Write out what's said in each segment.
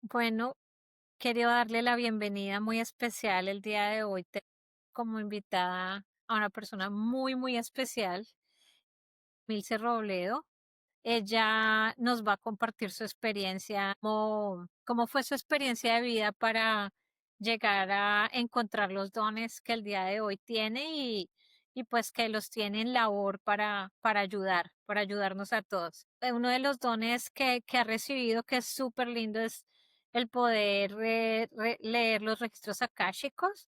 Bueno, quiero darle la bienvenida muy especial el día de hoy como invitada a una persona muy, muy especial, Milce Robledo. Ella nos va a compartir su experiencia, cómo fue su experiencia de vida para llegar a encontrar los dones que el día de hoy tiene y pues que los tiene en labor para ayudar, para ayudarnos a todos. Uno de los dones que ha recibido, que es súper lindo, es el poder leer los registros akáshicos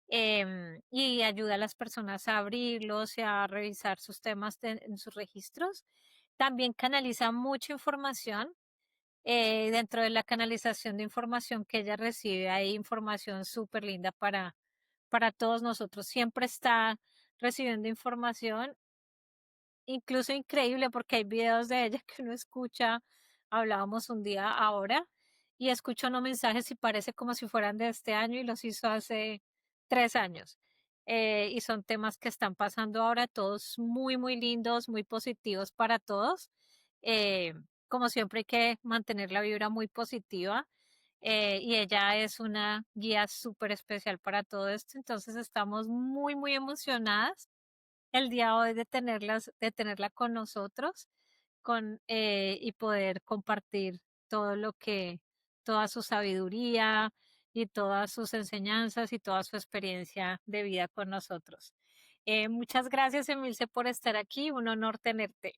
y ayuda a las personas a abrirlos y a revisar sus temas en sus registros. También canaliza mucha información. Dentro de la canalización de información que ella recibe, hay información súper linda para todos nosotros. Siempre está recibiendo información, incluso increíble porque hay videos de ella que uno escucha, hablábamos un día ahora, y escucho unos mensajes y parece como si fueran de este año y los hizo hace 3 años. Y son temas que están pasando ahora, todos muy, muy lindos, muy positivos para todos. Eh, Como siempre hay que mantener la vibra muy positiva. Y ella es una guía súper especial para todo esto, entonces estamos muy, muy emocionadas el día de hoy de tenerla con nosotros, y poder compartir todo toda su sabiduría y todas sus enseñanzas y toda su experiencia de vida con nosotros. Muchas gracias, Emilce, por estar aquí. Un honor tenerte.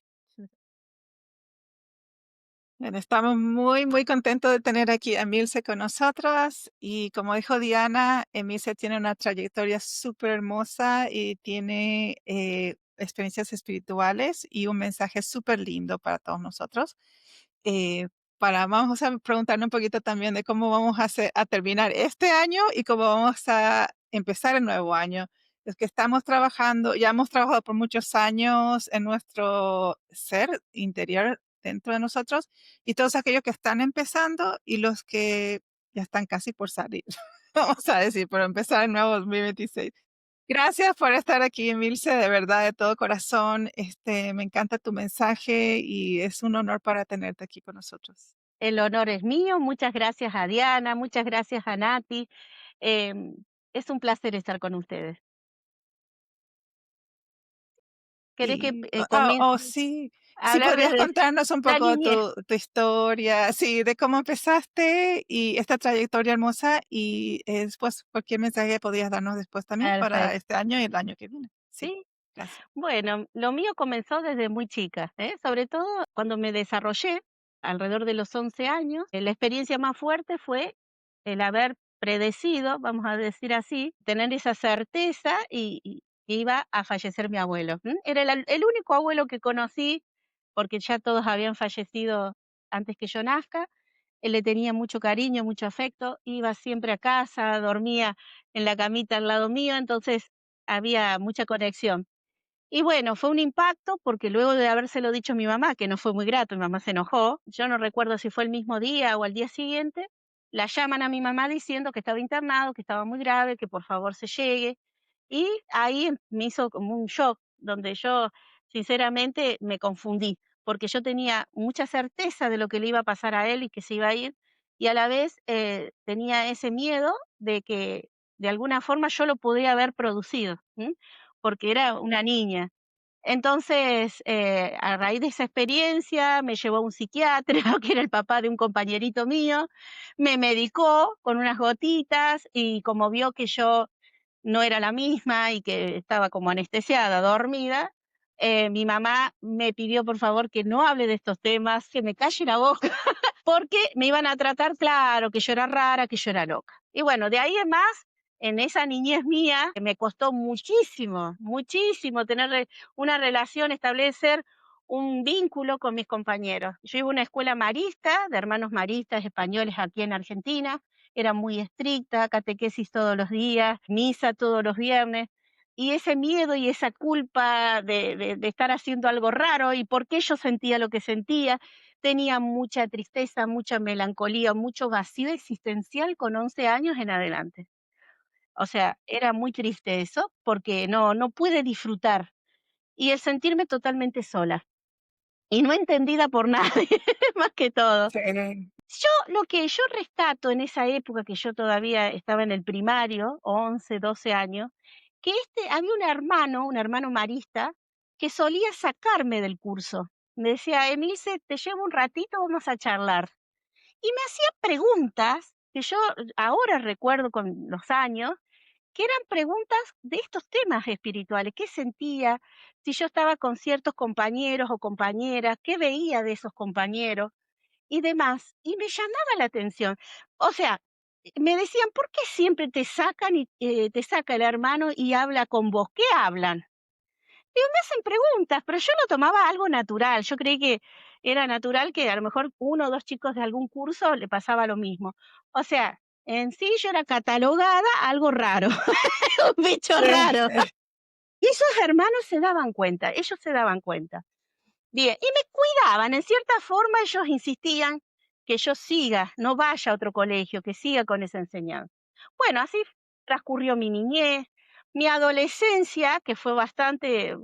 Bueno, estamos muy, muy contentos de tener aquí a Emilce con nosotras y como dijo Diana, Emilce tiene una trayectoria súper hermosa y tiene experiencias espirituales y un mensaje súper lindo para todos nosotros. Eh, vamos a preguntarle un poquito también de cómo vamos a terminar este año y cómo vamos a empezar el nuevo año. Es que estamos trabajando, ya hemos trabajado por muchos años en nuestro ser interior dentro de nosotros y todos aquellos que están empezando y los que ya están casi por salir, vamos a decir, por empezar el nuevo 2026. Gracias por estar aquí, Emilce, de verdad, de todo corazón. Me encanta tu mensaje y es un honor para tenerte aquí con nosotros. El honor es mío. Muchas gracias a Diana, muchas gracias a Nati. Em, es un placer estar con ustedes. ¿Querés que comience Sí, a sí hablar podrías desde contarnos un la poco niñez? tu historia, sí, de cómo empezaste y esta trayectoria hermosa y después cualquier mensaje que podrías darnos después también para Perfecto. este año y el año que viene. Sí, Sí. gracias. Bueno, lo mío comenzó desde muy chica, ¿eh? Sobre todo cuando me desarrollé, alrededor de los 11 años. La experiencia más fuerte fue el haber predecido, vamos a decir así, tener esa certeza y que iba a fallecer mi abuelo. Era el único abuelo que conocí, porque ya todos habían fallecido antes que yo nazca. Él le tenía mucho cariño, mucho afecto, iba siempre a casa, dormía en la camita al lado mío, entonces había mucha conexión. Y bueno, fue un impacto porque luego de habérselo dicho a mi mamá, que no fue muy grato, mi mamá se enojó, yo no recuerdo si fue el mismo día o al día siguiente, la llaman a mi mamá diciendo que estaba internado, que estaba muy grave, que por favor se llegue. Y ahí me hizo como un shock, donde yo sinceramente me confundí, porque yo tenía mucha certeza de lo que le iba a pasar a él y que se iba a ir, y a la vez tenía ese miedo de que de alguna forma yo lo podía haber producido, porque era una niña. Entonces, a raíz de esa experiencia, me llevó a un psiquiatra, que era el papá de un compañerito mío, me medicó con unas gotitas y como vio que yo no era la misma y que estaba como anestesiada, dormida, mi mamá me pidió por favor que no hable de estos temas, que me calle la boca, porque me iban a tratar, claro, que yo era rara, que yo era loca. Y bueno, de ahí en más, en esa niñez mía, que me costó muchísimo, muchísimo tener una relación, establecer un vínculo con mis compañeros. Yo iba a una escuela marista, de hermanos maristas españoles aquí en Argentina, era muy estricta, catequesis todos los días, misa todos los viernes, y ese miedo y esa culpa de estar haciendo algo raro y por qué yo sentía lo que sentía, tenía mucha tristeza, mucha melancolía, mucho vacío existencial con 11 años en adelante. O sea, era muy triste eso, porque no pude disfrutar, y el sentirme totalmente sola, y no entendida por nadie, más que todo. Sí. Lo que yo rescato en esa época, que yo todavía estaba en el primario, 11, 12 años, que había un hermano marista, que solía sacarme del curso. Me decía: Emilce, te llevo un ratito, vamos a charlar. Y me hacía preguntas que yo ahora recuerdo con los años, que eran preguntas de estos temas espirituales. ¿Qué sentía? Si yo estaba con ciertos compañeros o compañeras, ¿qué veía de esos compañeros? Y demás, y me llamaba la atención. O sea, me decían: "¿Por qué siempre te sacan y te saca el hermano y habla con vos? ¿Qué hablan?". Digo, me hacen preguntas, pero yo lo tomaba algo natural. Yo creí que era natural que a lo mejor uno o 2 chicos de algún curso le pasaba lo mismo. O sea, en sí yo era catalogada algo raro, un bicho Sí, raro. sí. Y esos hermanos se daban cuenta, ellos se daban cuenta. Bien, y me cuidaban, en cierta forma ellos insistían que yo siga, no vaya a otro colegio, que siga con esa enseñanza. Bueno, así transcurrió mi niñez, mi adolescencia, que fue bastante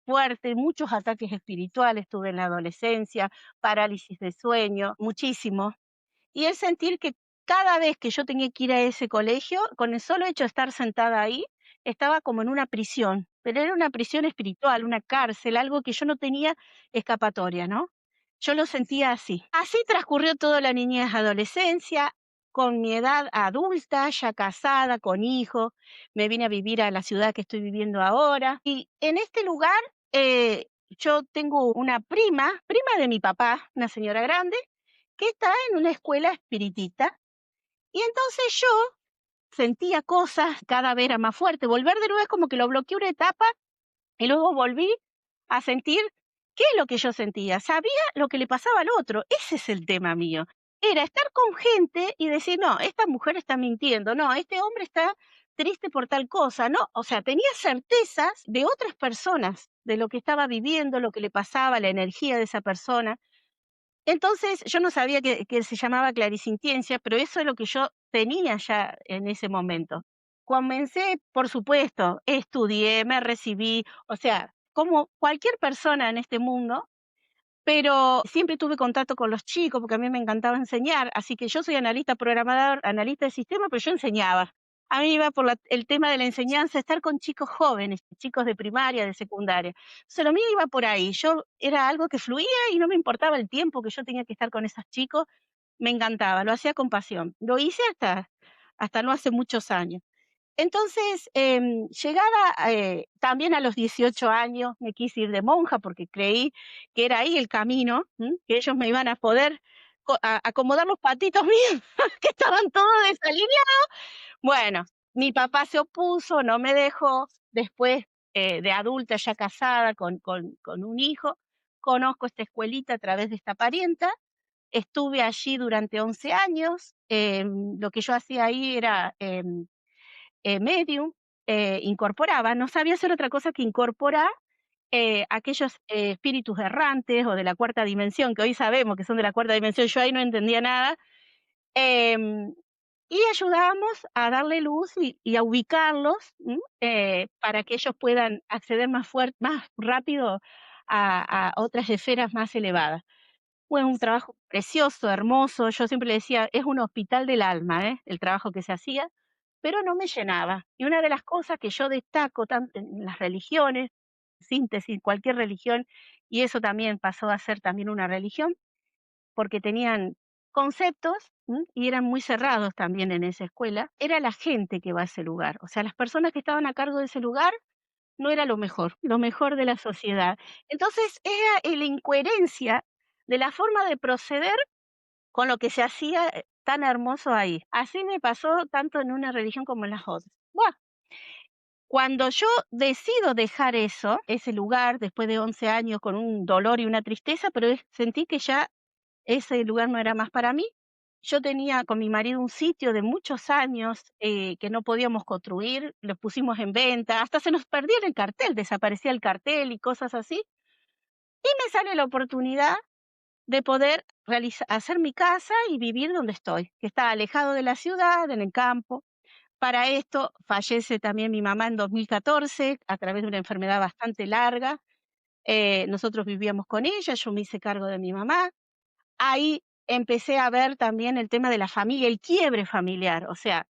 fuerte, muchos ataques espirituales tuve en la adolescencia, parálisis de sueño, muchísimo. Y el sentir que cada vez que yo tenía que ir a ese colegio, con el solo hecho de estar sentada ahí, estaba como en una prisión, pero era una prisión espiritual, una cárcel, algo que yo no tenía escapatoria, ¿no? Yo lo sentía así. Así transcurrió toda la niñez, adolescencia, con mi edad adulta, ya casada, con hijos, me vine a vivir a la ciudad que estoy viviendo ahora. Y en este lugar, yo tengo una prima de mi papá, una señora grande, que está en una escuela espiritista. Y entonces yo sentía cosas, cada vez era más fuerte. Volver de nuevo es como que lo bloqueé una etapa y luego volví a sentir qué es lo que yo sentía. Sabía lo que le pasaba al otro. Ese es el tema mío. Era estar con gente y decir, no, esta mujer está mintiendo, no, este hombre está triste por tal cosa, no. O sea, tenía certezas de otras personas, de lo que estaba viviendo, lo que le pasaba, la energía de esa persona. Entonces, yo no sabía que se llamaba clarisintiencia, pero eso es lo que yo tenía ya en ese momento. Comencé, por supuesto, estudié, me recibí, o sea, como cualquier persona en este mundo, pero siempre tuve contacto con los chicos, porque a mí me encantaba enseñar, así que yo soy analista programador, analista de sistemas, pero yo enseñaba. A mí iba por el tema de la enseñanza, estar con chicos jóvenes, chicos de primaria, de secundaria. Entonces, lo mío iba por ahí. Yo era algo que fluía y no me importaba el tiempo que yo tenía que estar con esos chicos, me encantaba, lo hacía con pasión. Lo hice hasta no hace muchos años. Entonces, llegada, también a los 18 años, me quise ir de monja porque creí que era ahí el camino, que ellos me iban a poder acomodar los patitos míos, que estaban todos desalineados. Bueno, mi papá se opuso, no me dejó. Después, de adulta, ya casada, con un hijo, conozco esta escuelita a través de esta parienta. Estuve allí durante 11 años. Lo que yo hacía ahí era medium, incorporaba, no sabía hacer otra cosa que incorporar aquellos espíritus errantes o de la cuarta dimensión, que hoy sabemos que son de la cuarta dimensión, yo ahí no entendía nada, em, y ayudábamos a darle luz y a ubicarlos, para que ellos puedan acceder más fuerte, más rápido a otras esferas más elevadas. Fue un trabajo precioso, hermoso. Yo siempre le decía, es un hospital del alma, el trabajo que se hacía, pero no me llenaba. Y una de las cosas que yo destaco tanto en las religiones, síntesis, cualquier religión, y eso también pasó a ser también una religión, porque tenían conceptos, y eran muy cerrados también en esa escuela, era la gente que va a ese lugar. O sea, las personas que estaban a cargo de ese lugar no era lo mejor de la sociedad. Entonces, era la incoherencia de la forma de proceder con lo que se hacía tan hermoso ahí. Así me pasó tanto en una religión como en las otras. Buah, cuando yo decido dejar eso, ese lugar, después de 11 años con un dolor y una tristeza, pero sentí que ya ese lugar no era más para mí. Yo tenía con mi marido un sitio de muchos años que no podíamos construir, lo pusimos en venta, hasta se nos perdía el cartel, desaparecía el cartel y cosas así. Y me sale la oportunidad de poder hacer mi casa y vivir donde estoy, que está alejado de la ciudad, en el campo. Para esto fallece también mi mamá en 2014 a través de una enfermedad bastante larga. Nosotros vivíamos con ella, yo me hice cargo de mi mamá. Ahí empecé a ver también el tema de la familia, el quiebre familiar, o sea,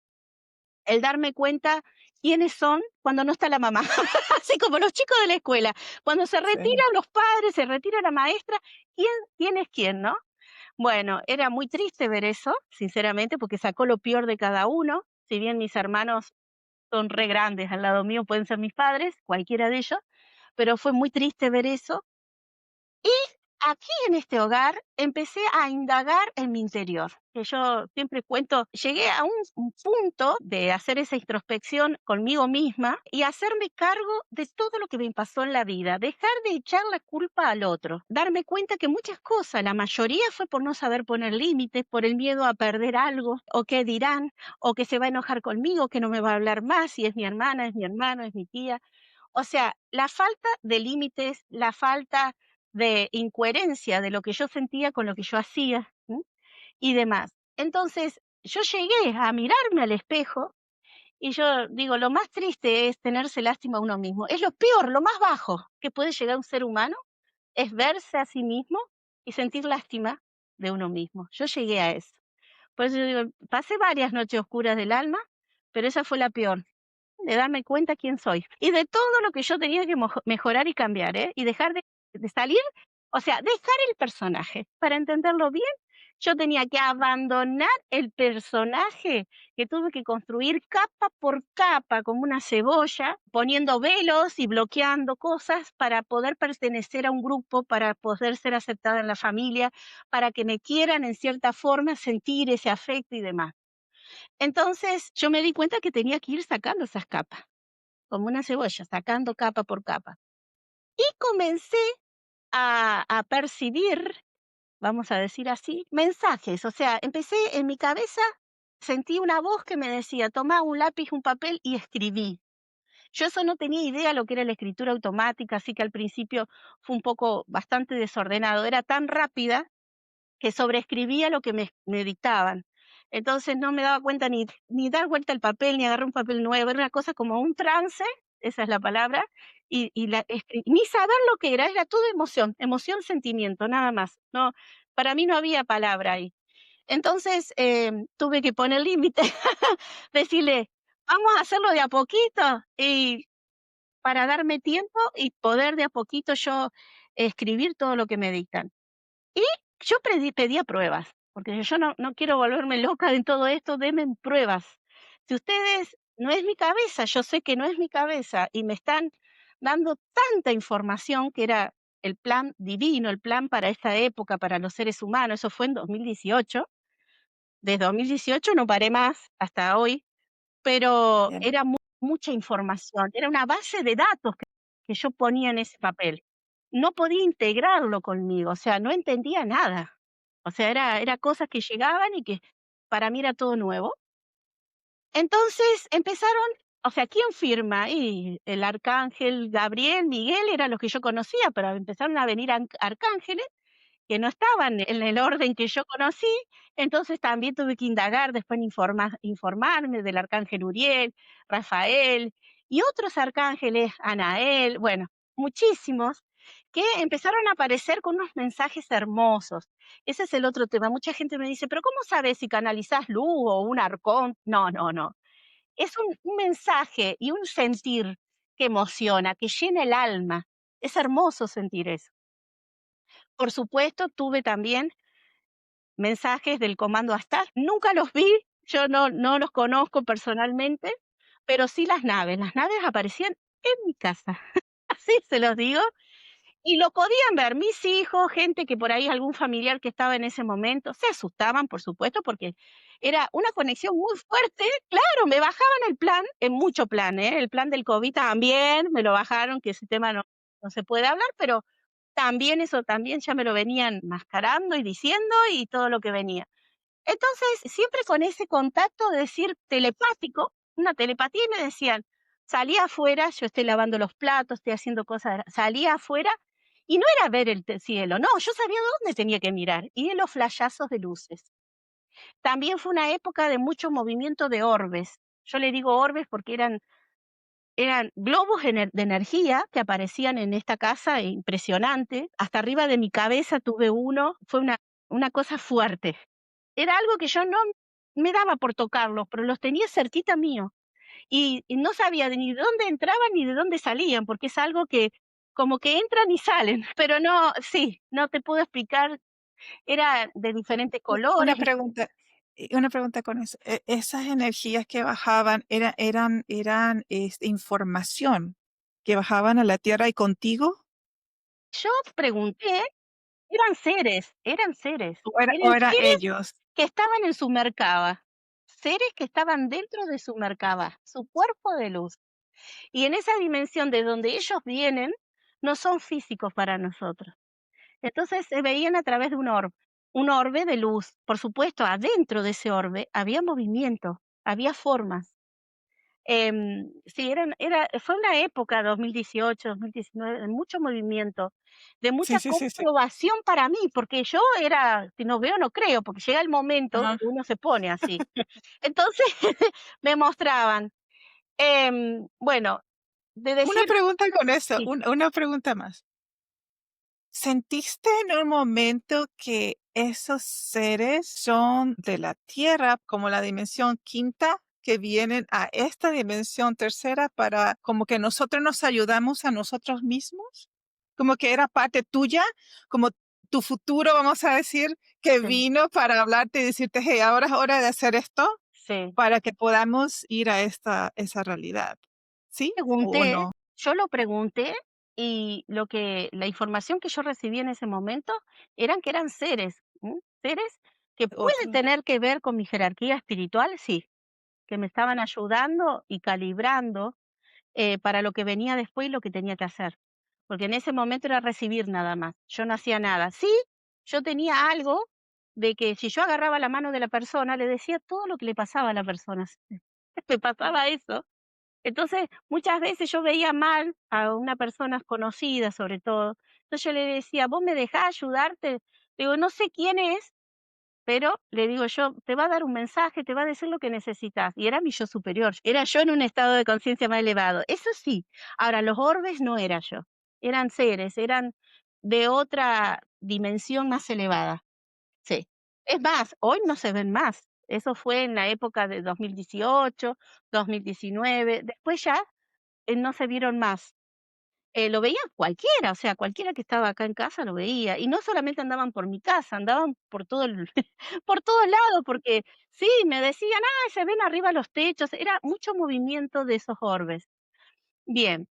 el darme cuenta quiénes son cuando no está la mamá, así como los chicos de la escuela, cuando se Sí, retiran los padres, se retira la maestra, ¿quién es quién, no? Bueno, era muy triste ver eso, sinceramente, porque sacó lo peor de cada uno, si bien mis hermanos son re grandes al lado mío, pueden ser mis padres, cualquiera de ellos, pero fue muy triste ver eso. Y aquí en este hogar empecé a indagar en mi interior, que yo siempre cuento, llegué a un punto de hacer esa introspección conmigo misma y hacerme cargo de todo lo que me pasó en la vida, dejar de echar la culpa al otro, darme cuenta que muchas cosas, la mayoría fue por no saber poner límites, por el miedo a perder algo, o qué dirán, o que se va a enojar conmigo, que no me va a hablar más, si es mi hermana, es mi hermano, es mi tía. O sea, la falta de límites, la falta de incoherencia de lo que yo sentía con lo que yo hacía, ¿m? Y demás. Entonces, yo llegué a mirarme al espejo y yo digo, lo más triste es tenerse lástima a uno mismo. Es lo peor, lo más bajo que puede llegar un ser humano, es verse a sí mismo y sentir lástima de uno mismo. Yo llegué a eso. Por eso yo digo, pasé varias noches oscuras del alma, pero esa fue la peor, de darme cuenta quién soy y de todo lo que yo tenía que mejorar y cambiar, ¿eh? Y dejar de salir, o sea, dejar el personaje. Para entenderlo bien, yo tenía que abandonar el personaje que tuve que construir capa por capa, como una cebolla, poniendo velos y bloqueando cosas para poder pertenecer a un grupo, para poder ser aceptada en la familia, para que me quieran en cierta forma, sentir ese afecto y demás. Entonces, yo me di cuenta que tenía que ir sacando esas capas, como una cebolla, sacando capa por capa. Y comencé a percibir, vamos a decir así, mensajes. O sea, empecé en mi cabeza, sentí una voz que me decía, toma un lápiz, un papel y escribí. Yo eso no tenía idea lo que era la escritura automática, así que al principio fue un poco bastante desordenado. Era tan rápida que sobreescribía lo que me dictaban. Entonces no me daba cuenta ni dar vuelta al papel, ni agarrar un papel nuevo, era una cosa como un trance, esa es la palabra, ni saber lo que era todo emoción, emoción, sentimiento, nada más. No, para mí no había palabra ahí. Entonces tuve que poner límite, decirle, vamos a hacerlo de a poquito, y para darme tiempo y poder de a poquito yo escribir todo lo que me dictan. Y yo pedía pruebas, porque yo no quiero volverme loca en todo esto, denme pruebas. Si ustedes no es mi cabeza, yo sé que no es mi cabeza, y me están dando tanta información que era el plan divino, el plan para esta época, para los seres humanos, eso fue en 2018. Desde 2018 no paré más hasta hoy, pero bien. era mucha información, era una base de datos que yo ponía en ese papel. No podía integrarlo conmigo, o sea, no entendía nada. O sea, era cosas que llegaban y que para mí era todo nuevo. Entonces empezaron, o sea, ¿quién firma? Y el arcángel Gabriel, Miguel, eran los que yo conocía, pero empezaron a venir arcángeles que no estaban en el orden que yo conocí, entonces también tuve que indagar, después informarme del arcángel Uriel, Rafael y otros arcángeles, Anael, bueno, muchísimos, que empezaron a aparecer con unos mensajes hermosos. Ese es el otro tema. Mucha gente me dice, pero ¿cómo sabes si canalizás luz o un arcón? No, no, no. Es un mensaje y un sentir que emociona, que llena el alma. Es hermoso sentir eso. Por supuesto, tuve también mensajes del Comando Astar. Nunca los vi, yo no los conozco personalmente, pero sí las naves. Las naves aparecían en mi casa, así se los digo, y lo podían ver mis hijos, gente que por ahí, algún familiar que estaba en ese momento, se asustaban, por supuesto, porque era una conexión muy fuerte. Claro, me bajaban el plan, en mucho plan, ¿eh? El plan del COVID también me lo bajaron, que ese tema no se puede hablar, pero también eso también ya me lo venían mascarando y diciendo y todo lo que venía. Entonces, siempre con ese contacto, de decir telepático, una telepatía, y me decían, salí afuera, yo estoy lavando los platos, estoy haciendo cosas, salía afuera, y no era ver el cielo, no, yo sabía dónde tenía que mirar, y en los flashazos de luces. También fue una época de mucho movimiento de orbes. Yo le digo orbes porque eran globos de energía que aparecían en esta casa, impresionante. Hasta arriba de mi cabeza tuve uno, fue una cosa fuerte. Era algo que yo no me daba por tocarlos, pero los tenía cerquita mío. Y no sabía de ni de dónde entraban ni de dónde salían, porque es algo que como que entran y salen, pero no, sí, no te puedo explicar, era de diferentes Una colores. pregunta, una pregunta con eso. Esas energías que bajaban eran, información que bajaban a la Tierra y contigo, Yo pregunté, eran seres, o eran era seres ellos. que estaban en su Merkaba, seres que estaban dentro de su Merkaba, su cuerpo de luz. Y en esa dimensión de donde ellos vienen, no son físicos para nosotros. Entonces se veían a través de un orbe de luz. Por supuesto, adentro de ese orbe había movimiento, había formas. Sí, fue una época, 2018, 2019, de mucho movimiento, de Sí, mucha sí, sí, sí. comprobación para mí, porque yo era, si no veo, no creo, porque llega el momento Ajá. que uno se pone así. Entonces me mostraban, bueno, de Una decir, pregunta con eso, sí, una pregunta más. ¿Sentiste en un momento que esos seres son de la Tierra, como la dimensión quinta, que vienen a esta dimensión tercera para como que nosotros nos ayudamos a nosotros mismos? Como que era parte tuya, como tu futuro, vamos a decir, que sí, vino para hablarte y decirte, hey, ahora es hora de hacer esto sí. para que podamos ir a esa realidad. ¿Sí o Pregunté, no? yo lo pregunté y la información que yo recibí en ese momento eran que eran seres, seres que pueden Otro. tener que ver con mi jerarquía espiritual, sí, que me estaban ayudando y calibrando para lo que venía después y lo que tenía que hacer. Porque en ese momento era recibir nada más, yo no hacía nada. Sí, yo tenía algo de que si yo agarraba la mano de la persona, le decía todo lo que le pasaba a la persona. Me pasaba eso. Entonces, muchas veces yo veía mal a una persona conocida, sobre todo. Entonces yo le decía, ¿vos me dejás ayudarte? Digo, no sé quién es, pero le digo yo, te va a dar un mensaje, te va a decir lo que necesitas. Y era mi yo superior, era yo en un estado de conciencia más elevado. Eso sí, ahora los orbes no era yo, eran seres, eran de otra dimensión más elevada. Sí. Es más, hoy no se ven más. Eso fue en la época de 2018, 2019. Después ya no se vieron más. Lo veía cualquiera, o sea, cualquiera que estaba acá en casa lo veía. Y no solamente andaban por mi casa, andaban por todo el por todos lados, porque sí, me decían: "Ah, se ven arriba los techos", era mucho movimiento de esos orbes. Bien,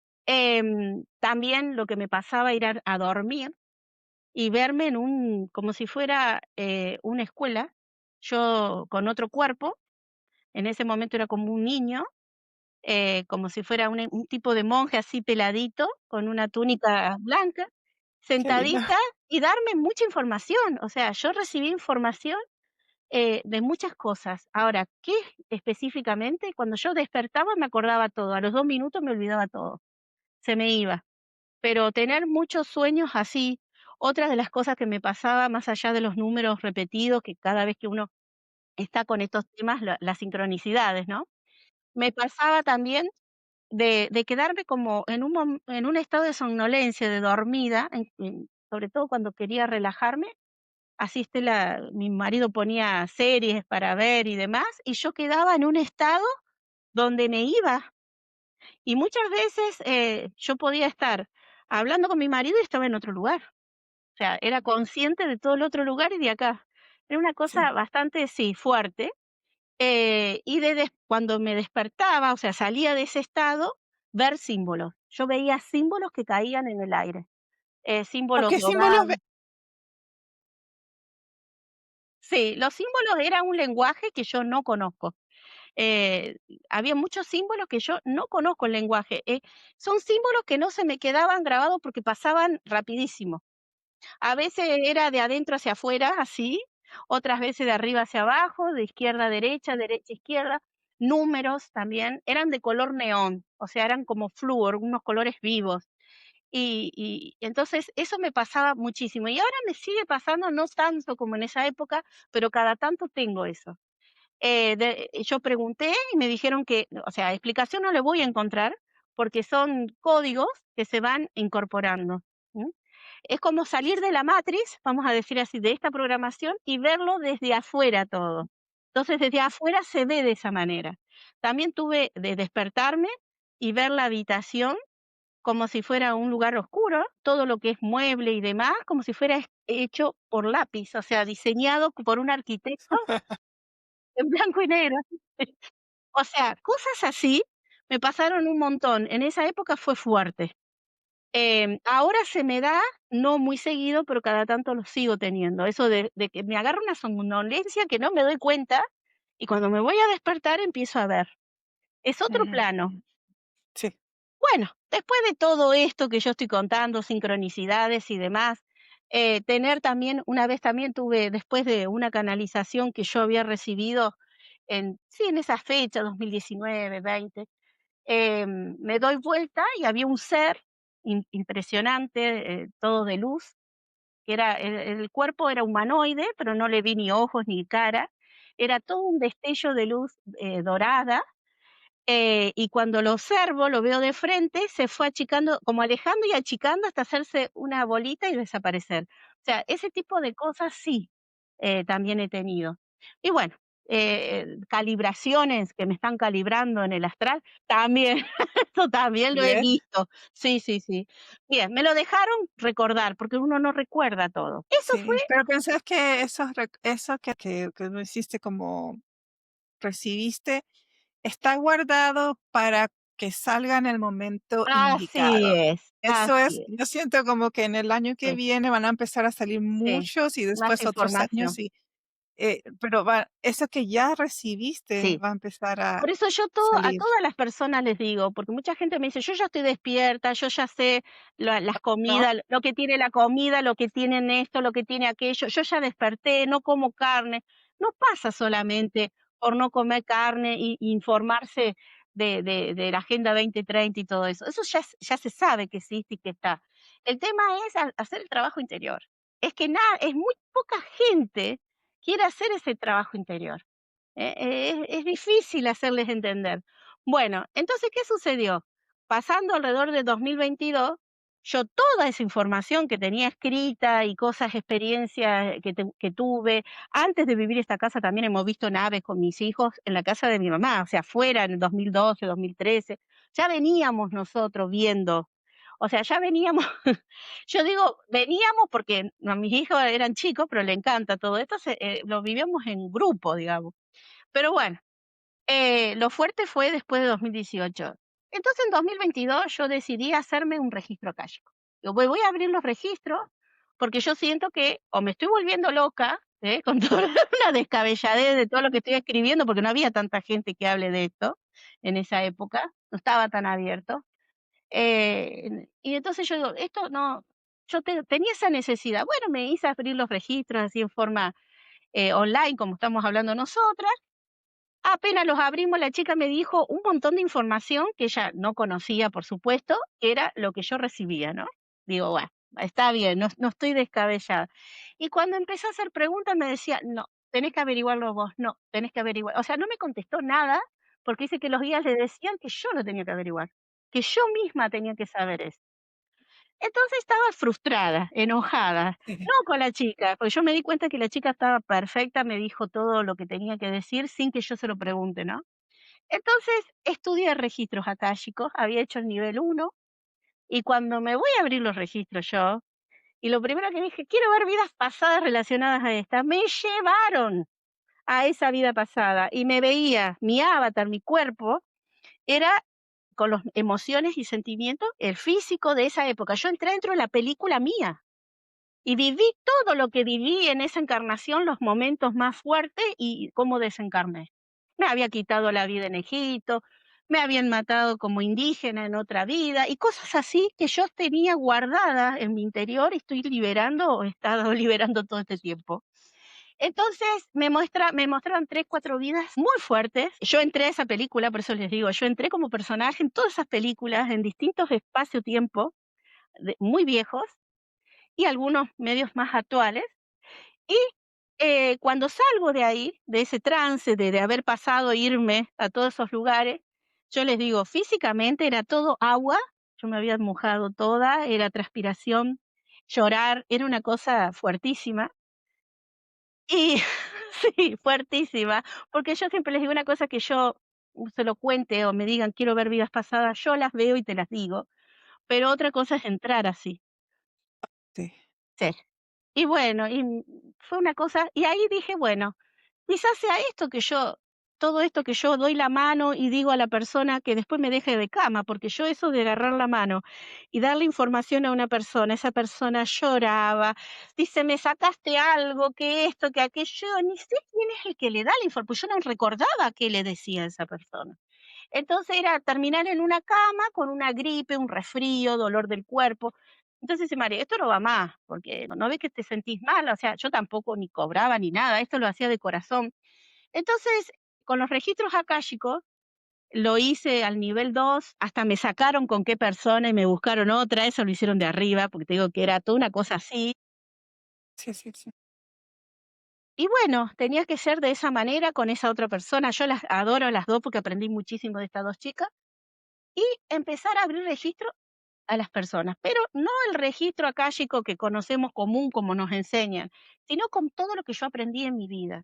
también lo que me pasaba era ir a dormir y verme en como si fuera, una escuela, yo con otro cuerpo, en ese momento era como un niño, como si fuera un tipo de monje así peladito, con una túnica blanca, Qué lindo. sentadita y darme mucha información. O sea, yo recibí información de muchas cosas. Ahora, ¿qué específicamente? Cuando yo despertaba me acordaba todo, a los 2 minutos me olvidaba todo, se me iba. Pero tener muchos sueños así, otra de las cosas que me pasaba, más allá de los números repetidos, que cada vez que uno está con estos temas, las sincronicidades, ¿no? Me pasaba también de quedarme como en un estado de somnolencia, de dormida, sobre todo cuando quería relajarme, así mi marido ponía series para ver y demás, y yo quedaba en un estado donde me iba, y muchas veces, yo podía estar hablando con mi marido y estaba en otro lugar. O sea, era consciente de todo el otro lugar y de acá. Era una Sí. cosa bastante, sí, fuerte. Y cuando me despertaba, o sea, salía de ese estado, ver símbolos. Yo veía símbolos que caían en el aire, ¿O símbolos qué símbolos dorados. Sí, los símbolos era un lenguaje que yo no conozco. Eh, Había muchos símbolos que yo no conozco el lenguaje. Son símbolos que no se me quedaban grabados porque pasaban rapidísimo. A veces era de adentro hacia afuera, así, otras veces de arriba hacia abajo, de izquierda a derecha, derecha a izquierda. Números también, eran de color neón, o sea, eran como flúor, unos colores vivos. Y entonces eso me pasaba muchísimo. Y ahora me sigue pasando, no tanto como en esa época, pero cada tanto tengo eso. Yo pregunté y me dijeron que, o sea, explicación no le voy a encontrar porque son códigos que se van incorporando. ¿M? Es como salir de la matriz, vamos a decir así, de esta programación y verlo desde afuera todo. Entonces, desde afuera se ve de esa manera. También tuve de despertarme y ver la habitación como si fuera un lugar oscuro, todo lo que es mueble y demás, como si fuera hecho por lápiz, o sea, diseñado por un arquitecto en blanco y negro. O sea, cosas así me pasaron un montón. En esa época fue fuerte. Ahora se me da, no muy seguido, pero cada tanto lo sigo teniendo. Eso de que me agarra una somnolencia que no me doy cuenta y cuando me voy a despertar empiezo a ver. Es otro Mm, plano. sí, Bueno, después de todo esto que yo estoy contando, sincronicidades y demás, tener también, una vez también tuve, después de una canalización que yo había recibido sí, en esa fecha, 2019, 20, me doy vuelta y había un ser impresionante, todo de luz, que era, el cuerpo era humanoide, pero no le vi ni ojos ni cara, era todo un destello de luz dorada, y cuando lo observo, lo veo de frente, se fue achicando, como alejando y achicando hasta hacerse una bolita y desaparecer. O sea, ese tipo de cosas sí, también he tenido. Y bueno, calibraciones que me están calibrando en el astral, también, eso también lo he bien. visto. Sí, sí, sí. Bien, me lo dejaron recordar, porque uno no recuerda todo. Eso fue, Sí, pero pensás que eso que no hiciste como recibiste, está guardado para que salga en el momento así indicado. es, Eso así es, es. yo siento como que en el año que Sí, viene van a empezar a salir sí, muchos y más después otros años información. pero eso que ya recibiste Sí. va a empezar a Por eso yo a salir. todas las personas les digo, porque mucha gente me dice: "Yo ya estoy despierta, yo ya sé las ¿No? comidas, lo que tiene la comida, lo que tienen esto, lo que tiene aquello, yo ya desperté, no como carne". No pasa solamente por no comer carne y informarse de la Agenda 2030 y todo eso. Eso ya se sabe que existe y que está. El tema es hacer el trabajo interior. Es muy poca gente quiere hacer ese trabajo interior. Es difícil hacerles entender. Bueno, entonces, ¿qué sucedió? Pasando alrededor de 2022, yo toda esa información que tenía escrita y cosas, experiencias que tuve, antes de vivir esta casa también hemos visto naves con mis hijos en la casa de mi mamá, o sea, afuera en el 2012, 2013, ya veníamos nosotros viendo, o sea, ya veníamos, yo digo, veníamos porque mis hijos eran chicos, pero le encanta todo esto, lo vivíamos en grupo, digamos. Pero bueno, lo fuerte fue después de 2018. Entonces, en 2022 yo decidí hacerme un registro akáshico. Yo voy a abrir los registros porque yo siento que o me estoy volviendo loca, con toda una descabelladez de todo lo que estoy escribiendo, porque no había tanta gente que hable de esto en esa época, no estaba tan abierto. Y entonces yo digo, esto no, tenía esa necesidad. Bueno, me hice abrir los registros así en forma online, como estamos hablando nosotras. Apenas los abrimos, la chica me dijo un montón de información que ella no conocía, por supuesto, que era lo que yo recibía, ¿no? Digo, bueno, está bien, no estoy descabellada. Y cuando empecé a hacer preguntas me decía, no, tenés que averiguarlo vos, no, tenés que averiguar. O sea, no me contestó nada porque dice que los guías le decían que yo lo tenía que averiguar, que yo misma tenía que saber eso. Entonces estaba frustrada, enojada, no con la chica, porque yo me di cuenta que la chica estaba perfecta, me dijo todo lo que tenía que decir sin que yo se lo pregunte, ¿no? Entonces, estudié registros akáshicos, había hecho el nivel 1 y cuando me voy a abrir los registros yo, y lo primero que dije: "Quiero ver vidas pasadas relacionadas a esta", me llevaron a esa vida pasada y me veía, mi avatar, mi cuerpo, era con las emociones y sentimientos, el físico de esa época. Yo entré dentro de la película mía. Y viví todo lo que viví en esa encarnación, los momentos más fuertes y cómo desencarné. Me había quitado la vida en Egipto, me habían matado como indígena en otra vida y cosas así que yo tenía guardadas en mi interior y estoy liberando o he estado liberando todo este tiempo. Entonces me mostraron 3, 4 vidas muy fuertes. Yo entré a esa película, por eso les digo, yo entré como personaje en todas esas películas, en distintos espacio-tiempo, muy viejos, y algunos medios más actuales. Y cuando salgo de ahí, de ese trance de haber pasado, irme a todos esos lugares, yo les digo, físicamente era todo agua, yo me había mojado toda, era transpiración, llorar, era una cosa fuertísima. Y sí, fuertísima, porque yo siempre les digo una cosa que yo se lo cuente o me digan: "Quiero ver vidas pasadas", yo las veo y te las digo, pero otra cosa es entrar así. Sí. Sí. Y bueno, fue una cosa y ahí dije: "Bueno, quizás sea esto que yo todo esto que yo doy la mano y digo a la persona que después me deje de cama", porque yo eso de agarrar la mano y darle información a una persona, esa persona lloraba, dice: "Me sacaste algo, que esto, que aquello", yo ni sé quién es el que le da la información, pues yo no recordaba qué le decía a esa persona. Entonces era terminar en una cama con una gripe, un resfrío, dolor del cuerpo. Entonces dice: "María, esto no va más, porque no ves que te sentís mal", o sea, yo tampoco ni cobraba ni nada, esto lo hacía de corazón. Entonces, con los registros akáshicos, lo hice al nivel 2, hasta me sacaron con qué persona y me buscaron otra, eso lo hicieron de arriba, porque te digo que era toda una cosa así. Sí, sí, sí. Y bueno, tenía que ser de esa manera con esa otra persona. Yo las adoro a las 2 porque aprendí muchísimo de estas 2 chicas, y empezar a abrir registro a las personas, pero no el registro akáshico que conocemos común como nos enseñan, sino con todo lo que yo aprendí en mi vida.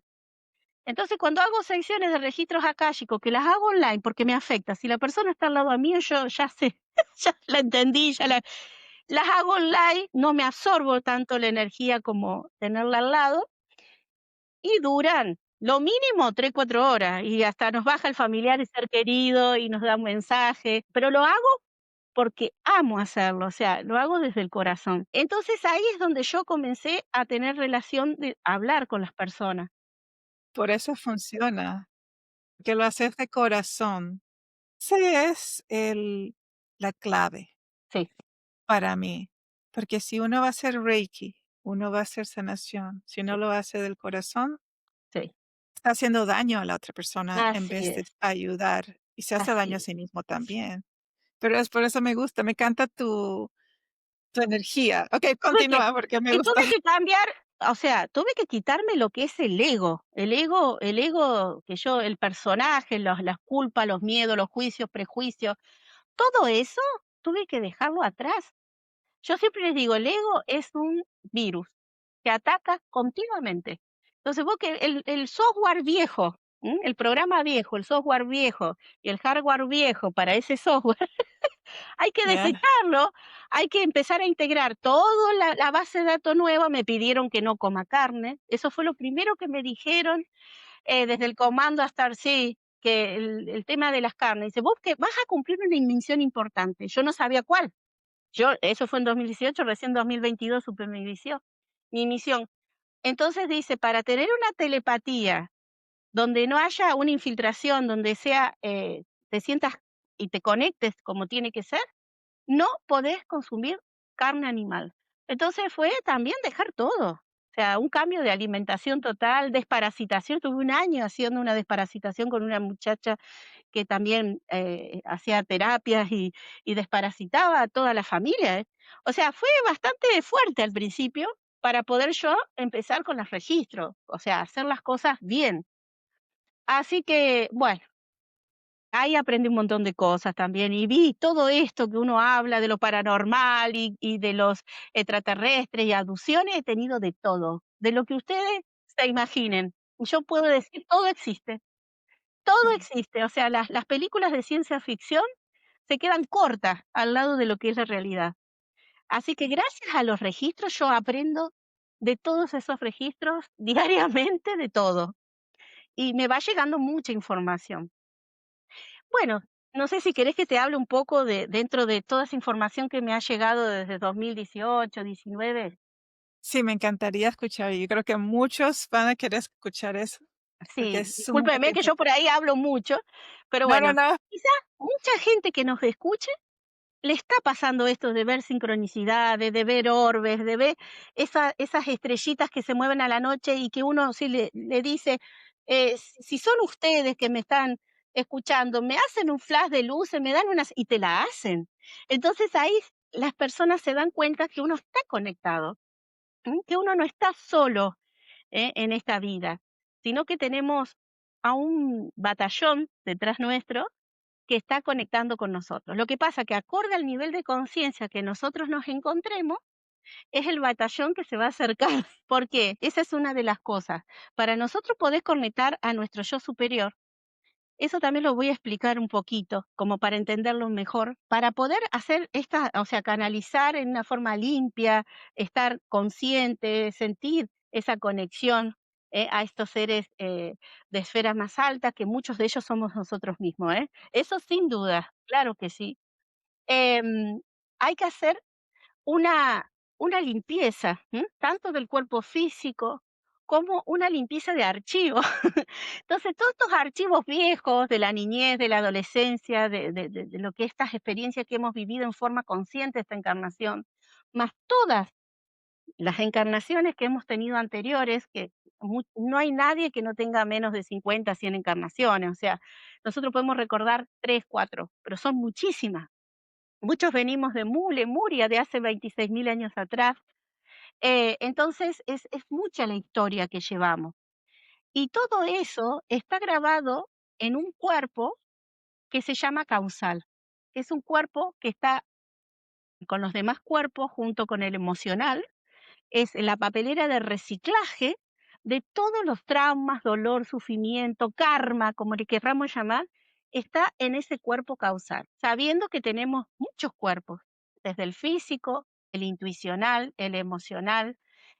Entonces, cuando hago secciones de registros akáshicos, que las hago online porque me afecta, si la persona está al lado mío, yo ya sé, ya la entendí, las hago online, no me absorbo tanto la energía como tenerla al lado y duran lo mínimo 3 4 horas y hasta nos baja el familiar y ser querido y nos da un mensaje, pero lo hago porque amo hacerlo, o sea, lo hago desde el corazón. Entonces ahí es donde yo comencé a tener relación de hablar con las personas. Por eso funciona, que lo haces de corazón. Ese es la clave Sí, para mí, porque si uno va a hacer Reiki, uno va a hacer sanación, si uno sí, lo hace del corazón, sí. está haciendo daño a la otra persona en Así vez de es, ayudar, y se hace daño a así sí es. mismo también. Pero es por eso me gusta, me encanta tu energía. Okey, Tuve que continúa porque me y gusta. tuve que cambiar, o sea, tuve que quitarme lo que es el ego que yo el personaje, los las culpas, los miedos, los juicios, prejuicios, todo eso tuve que dejarlo atrás. Yo siempre les digo, el ego es un virus que ataca continuamente. Entonces, vos que el software viejo, el programa viejo, el software viejo y el hardware viejo para ese software, hay que Ya, desecharlo, hay que empezar a integrar toda la base de datos nueva. Me pidieron que no coma carne. Eso fue lo primero que me dijeron desde el comando hasta sí, que el tema de las carnes. Dice, vos que vas a cumplir una misión importante. Yo no sabía cuál. Eso fue en 2018, recién 2022 supe mi misión. Entonces dice, para tener una telepatía donde no haya una infiltración, donde sea, te sientas y te conectes como tiene que ser, no podés consumir carne animal. Entonces fue también dejar todo. O sea, un cambio de alimentación total, desparasitación. Tuve un año haciendo una desparasitación con una muchacha que también hacía terapias y desparasitaba a toda la familia. ¿Eh? O sea, fue bastante fuerte al principio para poder yo empezar con los registros, o sea, hacer las cosas bien. Así que, bueno, ahí aprendí un montón de cosas también y vi todo esto que uno habla de lo paranormal y de los extraterrestres y abducciones, he tenido de todo, de lo que ustedes se imaginen. Yo puedo decir, todo sí. existe, o sea, las películas de ciencia ficción se quedan cortas al lado de lo que es la realidad. Así que gracias a los registros yo aprendo de todos esos registros diariamente, de todo, y me va llegando mucha información. Bueno, no sé si querés que te hable un poco de dentro de toda esa información que me ha llegado desde 2018, 19. Sí, me encantaría escuchar, y yo creo que muchos van a querer escuchar eso, porque Sí, es sumamente discúlpeme que yo por importante. ahí hablo mucho, pero No, no, bueno, no. quizá mucha gente que nos escuche le está pasando esto de ver sincronicidades, de ver orbes, de ver esas estrellitas que se mueven a la noche y que uno sí le dice, si son ustedes que me están escuchando, me hacen un flash de luces, me dan unas, y te la hacen. Entonces ahí las personas se dan cuenta que uno está conectado, que uno no está solo en esta vida, sino que tenemos a un batallón detrás nuestro que está conectando con nosotros. Lo que pasa que acorde al nivel de conciencia que nosotros nos encontremos, es el batallón que se va a acercar. ¿Por qué? Esa es una de las cosas. Para nosotros poder conectar a nuestro yo superior, eso también lo voy a explicar un poquito, como para entenderlo mejor, para poder hacer esta, o sea, canalizar en una forma limpia, estar consciente, sentir esa conexión a estos seres de esferas más altas, que muchos de ellos somos nosotros mismos, ¿eh? Eso sin duda, claro que sí. Em, Hay que hacer una una limpieza, tanto del cuerpo físico como una limpieza de archivos. Entonces, todos estos archivos viejos de la niñez, de la adolescencia, de lo que estas experiencias que hemos vivido en forma consciente esta encarnación, más todas las encarnaciones que hemos tenido anteriores, que no hay nadie que no tenga menos de 50, 100 encarnaciones, o sea, nosotros podemos recordar 3, 4, pero son muchísimas. Muchos venimos de Lemuria, de hace 26.000 años atrás. Entonces, es mucha la historia que llevamos. Y todo eso está grabado en un cuerpo que se llama causal, que es un cuerpo que está con los demás cuerpos junto con el emocional, es la papelera de reciclaje de todos los traumas, dolor, sufrimiento, karma, como le querramos llamar, está en ese cuerpo causal, sabiendo que tenemos muchos cuerpos, desde el físico, el intuicional, el emocional,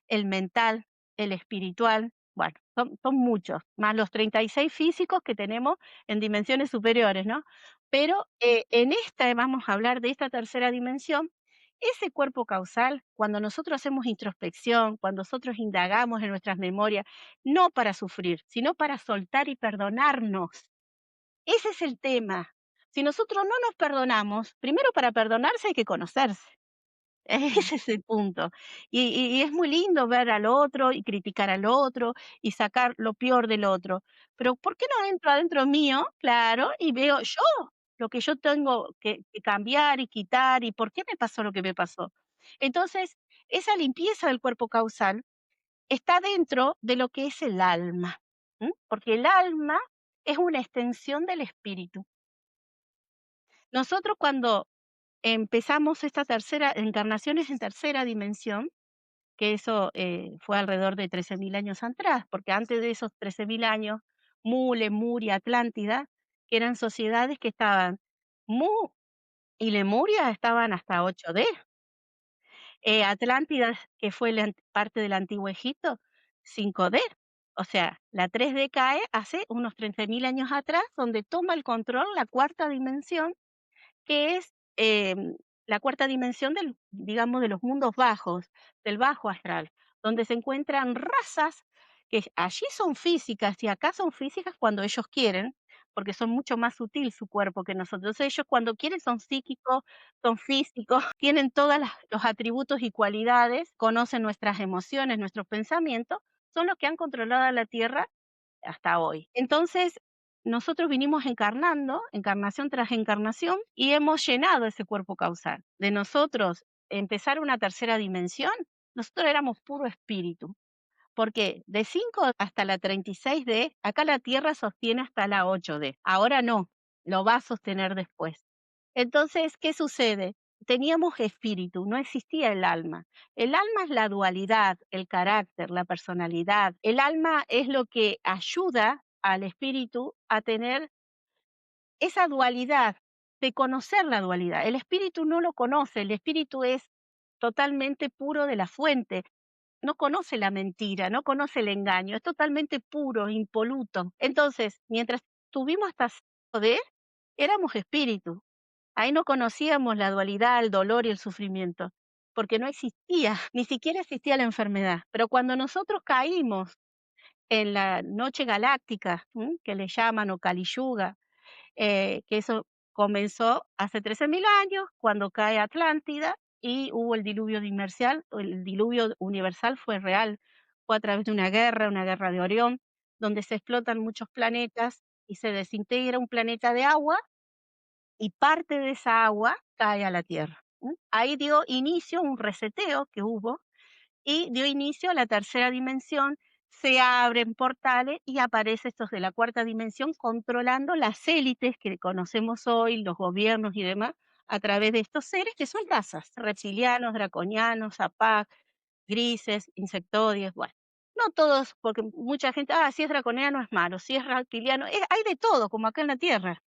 el mental, el espiritual, bueno, son muchos, más los 36 físicos que tenemos en dimensiones superiores, ¿no? Pero en esta vamos a hablar de esta tercera dimensión. Ese cuerpo causal, cuando nosotros hacemos introspección, cuando nosotros indagamos en nuestras memorias, no para sufrir, sino para soltar y perdonarnos. Ese es el tema. Si nosotros no nos perdonamos, primero para perdonarse hay que conocerse. Mm, Ese es el punto. Y es muy lindo ver al otro y criticar al otro y sacar lo peor del otro. Pero ¿por qué no entro adentro mío? Claro, y veo yo lo que yo tengo que cambiar y quitar y por qué me pasó lo que me pasó. Entonces, esa limpieza del cuerpo causal está dentro de lo que es el alma, porque el alma es una extensión del espíritu. Nosotros cuando empezamos esta tercera encarnaciones en tercera dimensión, que eso, fue alrededor de 13.000 años atrás, porque antes de esos 13.000 años, Lemuria, Atlántida, que eran sociedades que estaban Mu y Lemuria estaban hasta 8D. Atlántida, que fue la parte del antiguo Egipto, 5D. O sea, la 3D cae hace unos 13.000 años atrás, donde toma el control la cuarta dimensión, que es, la cuarta dimensión del, digamos, de los mundos bajos, del bajo astral, donde se encuentran razas que allí son físicas y acá son físicas cuando ellos quieren, porque son mucho más sutil su cuerpo que nosotros. Ellos cuando quieren son psíquicos, son físicos, tienen todos los atributos y cualidades, conocen nuestras emociones, nuestros pensamientos, son los que han controlado a la Tierra hasta hoy. Entonces, nosotros vinimos encarnando, encarnación tras encarnación, y hemos llenado ese cuerpo causal. De nosotros empezar una tercera dimensión, nosotros éramos puro espíritu. Porque de 5 hasta la 36D, acá la Tierra sostiene hasta la 8D. Ahora no, lo va a sostener después. Entonces, ¿qué sucede? Teníamos espíritu, no existía el alma. El alma es la dualidad, el carácter, la personalidad. El alma es lo que ayuda al espíritu a tener esa dualidad, de conocer la dualidad. El espíritu no lo conoce, el espíritu es totalmente puro de la fuente, no conoce la mentira, no conoce el engaño, es totalmente puro, impoluto. Entonces, mientras tuvimos hasta poder, éramos espíritu. Ahí no conocíamos la dualidad, el dolor y el sufrimiento, porque no existía, ni siquiera existía la enfermedad. Pero cuando nosotros caímos en la noche galáctica, que le llaman o Kali Yuga, que eso comenzó hace 13.000 años, cuando cae Atlántida y hubo el diluvio universal. El diluvio universal fue real, fue a través de una guerra de Orión, donde se explotan muchos planetas y se desintegra un planeta de agua y parte de esa agua cae a la Tierra. Ahí dio inicio un reseteo que hubo y dio inicio a la tercera dimensión, se abren portales y aparecen estos de la cuarta dimensión controlando las élites que conocemos hoy, los gobiernos y demás, a través de estos seres que son razas, reptilianos, draconianos, apac, grises, insectoides, bueno. No todos, porque mucha gente, si es draconiano es malo, si es reptiliano, hay de todo, como acá en la Tierra.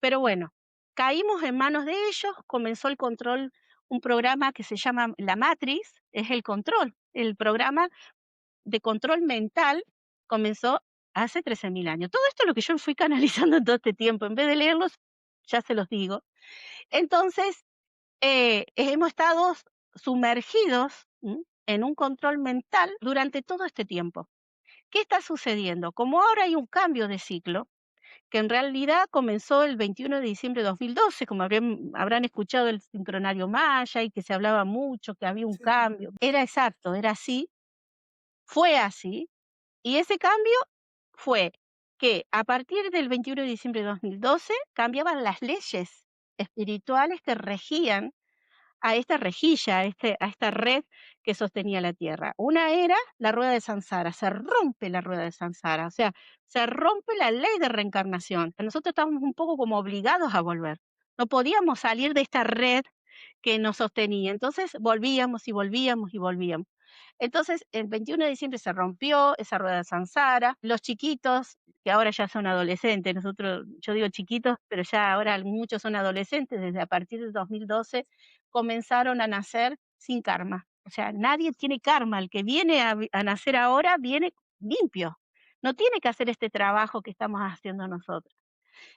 Pero bueno, caímos en manos de ellos, comenzó el control, un programa que se llama La Matrix, es el control, el programa de control mental comenzó hace 13.000 años. Todo esto es lo que yo fui canalizando en todo este tiempo, en vez de leerlos, ya se los digo. Entonces, hemos estado sumergidos en un control mental durante todo este tiempo. ¿Qué está sucediendo? Como ahora hay un cambio de ciclo, que en realidad comenzó el 21 de diciembre de 2012, como habrán escuchado el sincronario maya y que se hablaba mucho, que había un Sí. cambio. Era exacto, era así, fue así, y ese cambio fue que a partir del 21 de diciembre de 2012 cambiaban las leyes espirituales que regían a esta rejilla, a esta red que sostenía la Tierra. Una era la rueda de Sansara, se rompe la rueda de Sansara, o sea, se rompe la ley de reencarnación. Nosotros estábamos un poco como obligados a volver. No podíamos salir de esta red que nos sostenía. Entonces volvíamos y volvíamos y volvíamos. Entonces, el 21 de diciembre se rompió esa rueda de Sansara. Los chiquitos, que ahora ya son adolescentes, yo digo chiquitos, pero ya ahora muchos son adolescentes, desde a partir del 2012 comenzaron a nacer sin karma. O sea, nadie tiene karma. El que viene a nacer ahora viene limpio. No tiene que hacer este trabajo que estamos haciendo nosotros.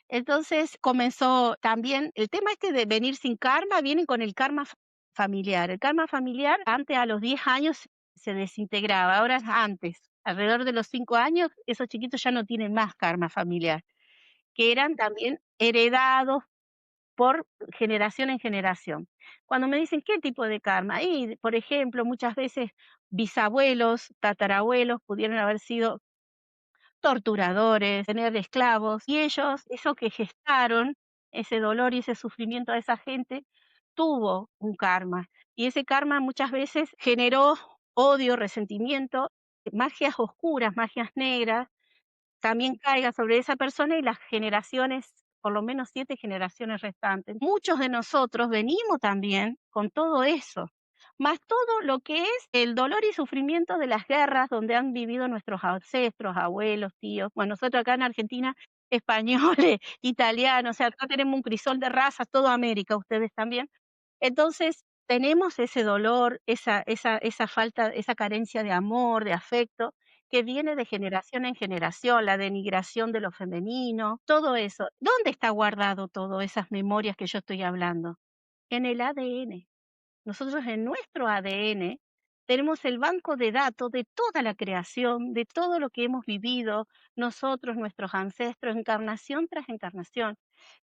Entonces comenzó también el tema este de venir sin karma, vienen con el karma familiar. El karma familiar antes a los 10 años se desintegraba, ahora es antes. Alrededor de los 5 años, esos chiquitos ya no tienen más karma familiar, que eran también heredados por generación en generación. Cuando me dicen qué tipo de karma, y por ejemplo, muchas veces bisabuelos, tatarabuelos pudieron haber sido torturadores, tener esclavos, y ellos, eso que gestaron, ese dolor y ese sufrimiento a esa gente, tuvo un karma. Y ese karma muchas veces generó odio, resentimiento, magias oscuras, magias negras, también caiga sobre esa persona y las generaciones, por lo menos 7 generaciones restantes. Muchos de nosotros venimos también con todo eso, más todo lo que es el dolor y sufrimiento de las guerras donde han vivido nuestros ancestros, abuelos, tíos. Bueno, nosotros acá en Argentina, españoles, italianos, o sea, acá tenemos un crisol de razas, toda América, ustedes también. Entonces, tenemos ese dolor, esa falta, esa carencia de amor, de afecto, que viene de generación en generación, la denigración de lo femenino, todo eso. ¿Dónde está guardado todas esas memorias que yo estoy hablando? En el ADN. Nosotros en nuestro ADN tenemos el banco de datos de toda la creación, de todo lo que hemos vivido nosotros, nuestros ancestros, encarnación tras encarnación.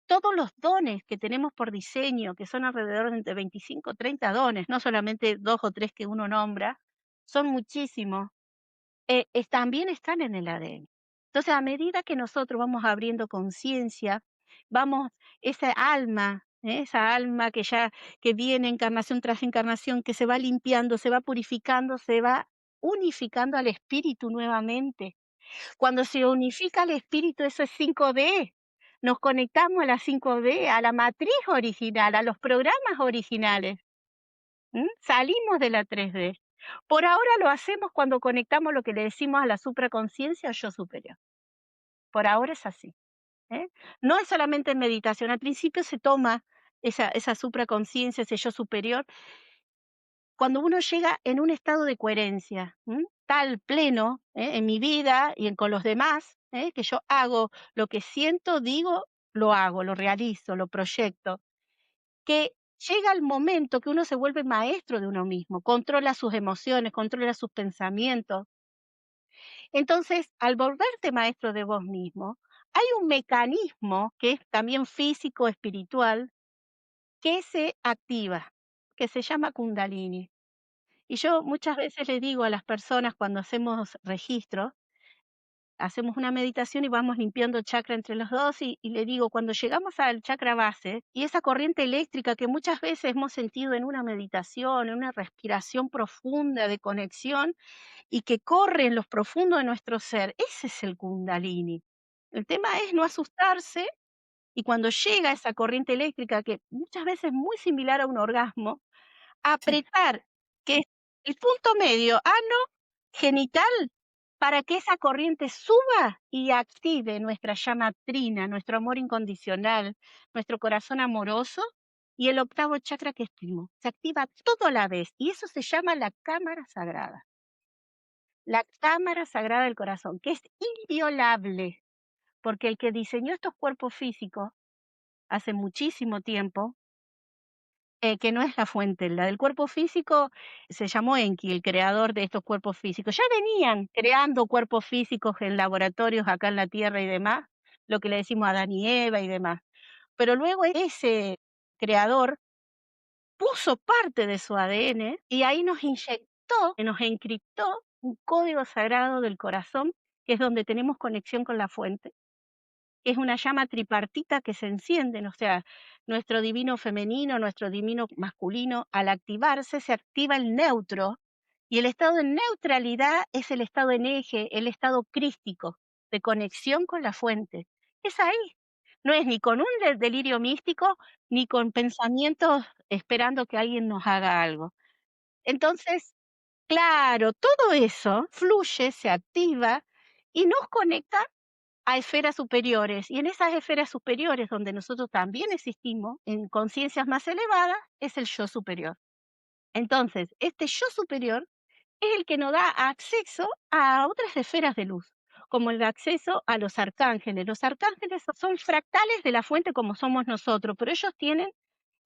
Todos los dones que tenemos por diseño, que son alrededor de entre 25 o 30 dones, no solamente 2 o 3 que uno nombra, son muchísimos, también están en el ADN. Entonces, a medida que nosotros vamos abriendo conciencia, vamos, esa alma que viene encarnación tras encarnación, que se va limpiando, se va purificando, se va unificando al espíritu nuevamente. Cuando se unifica el espíritu, eso es 5D. Nos conectamos a la 5D, a la matriz original, a los programas originales. Salimos de la 3D. Por ahora lo hacemos cuando conectamos lo que le decimos a la supraconciencia o yo superior. Por ahora es así. ¿eh? No es solamente en meditación. Al principio se toma esa supraconciencia, ese yo superior, cuando uno llega en un estado de coherencia, tal pleno en mi vida y con los demás, que yo hago lo que siento, digo, lo hago, lo realizo, lo proyecto, que llega el momento que uno se vuelve maestro de uno mismo, controla sus emociones, controla sus pensamientos. Entonces, al volverte maestro de vos mismo, hay un mecanismo que es también físico, espiritual, que se activa, que se llama Kundalini. Y yo muchas veces le digo a las personas cuando hacemos registro, hacemos una meditación y vamos limpiando chakra entre los dos y le digo, cuando llegamos al chakra base y esa corriente eléctrica que muchas veces hemos sentido en una meditación, en una respiración profunda de conexión y que corre en los profundos de nuestro ser, ese es el Kundalini. El tema es no asustarse Y cuando llega esa corriente eléctrica, que muchas veces es muy similar a un orgasmo, Sí. apretar, que es el punto medio ano-genital, para que esa corriente suba y active nuestra llama trina, nuestro amor incondicional, nuestro corazón amoroso y el octavo chakra que es primo. Se activa todo a la vez y eso se llama la cámara sagrada. La cámara sagrada del corazón, que es inviolable, porque el que diseñó estos cuerpos físicos hace muchísimo tiempo, que no es la fuente, la del cuerpo físico se llamó Enki, el creador de estos cuerpos físicos. Ya venían creando cuerpos físicos en laboratorios acá en la Tierra y demás, lo que le decimos a Adán y Eva y demás. Pero luego ese creador puso parte de su ADN y ahí nos inyectó, nos encriptó un código sagrado del corazón, que es donde tenemos conexión con la fuente. Es una llama tripartita que se encienden, o sea, nuestro divino femenino, nuestro divino masculino, al activarse se activa el neutro y el estado de neutralidad es el estado en eje, el estado crístico de conexión con la fuente. Es ahí. No es ni con un delirio místico ni con pensamientos esperando que alguien nos haga algo. Entonces, claro, todo eso fluye, se activa y nos conecta a esferas superiores. Y en esas esferas superiores, donde nosotros también existimos, en conciencias más elevadas, es el yo superior. Entonces, este yo superior es el que nos da acceso a otras esferas de luz, como el acceso a los arcángeles. Los arcángeles son fractales de la fuente como somos nosotros, pero ellos tienen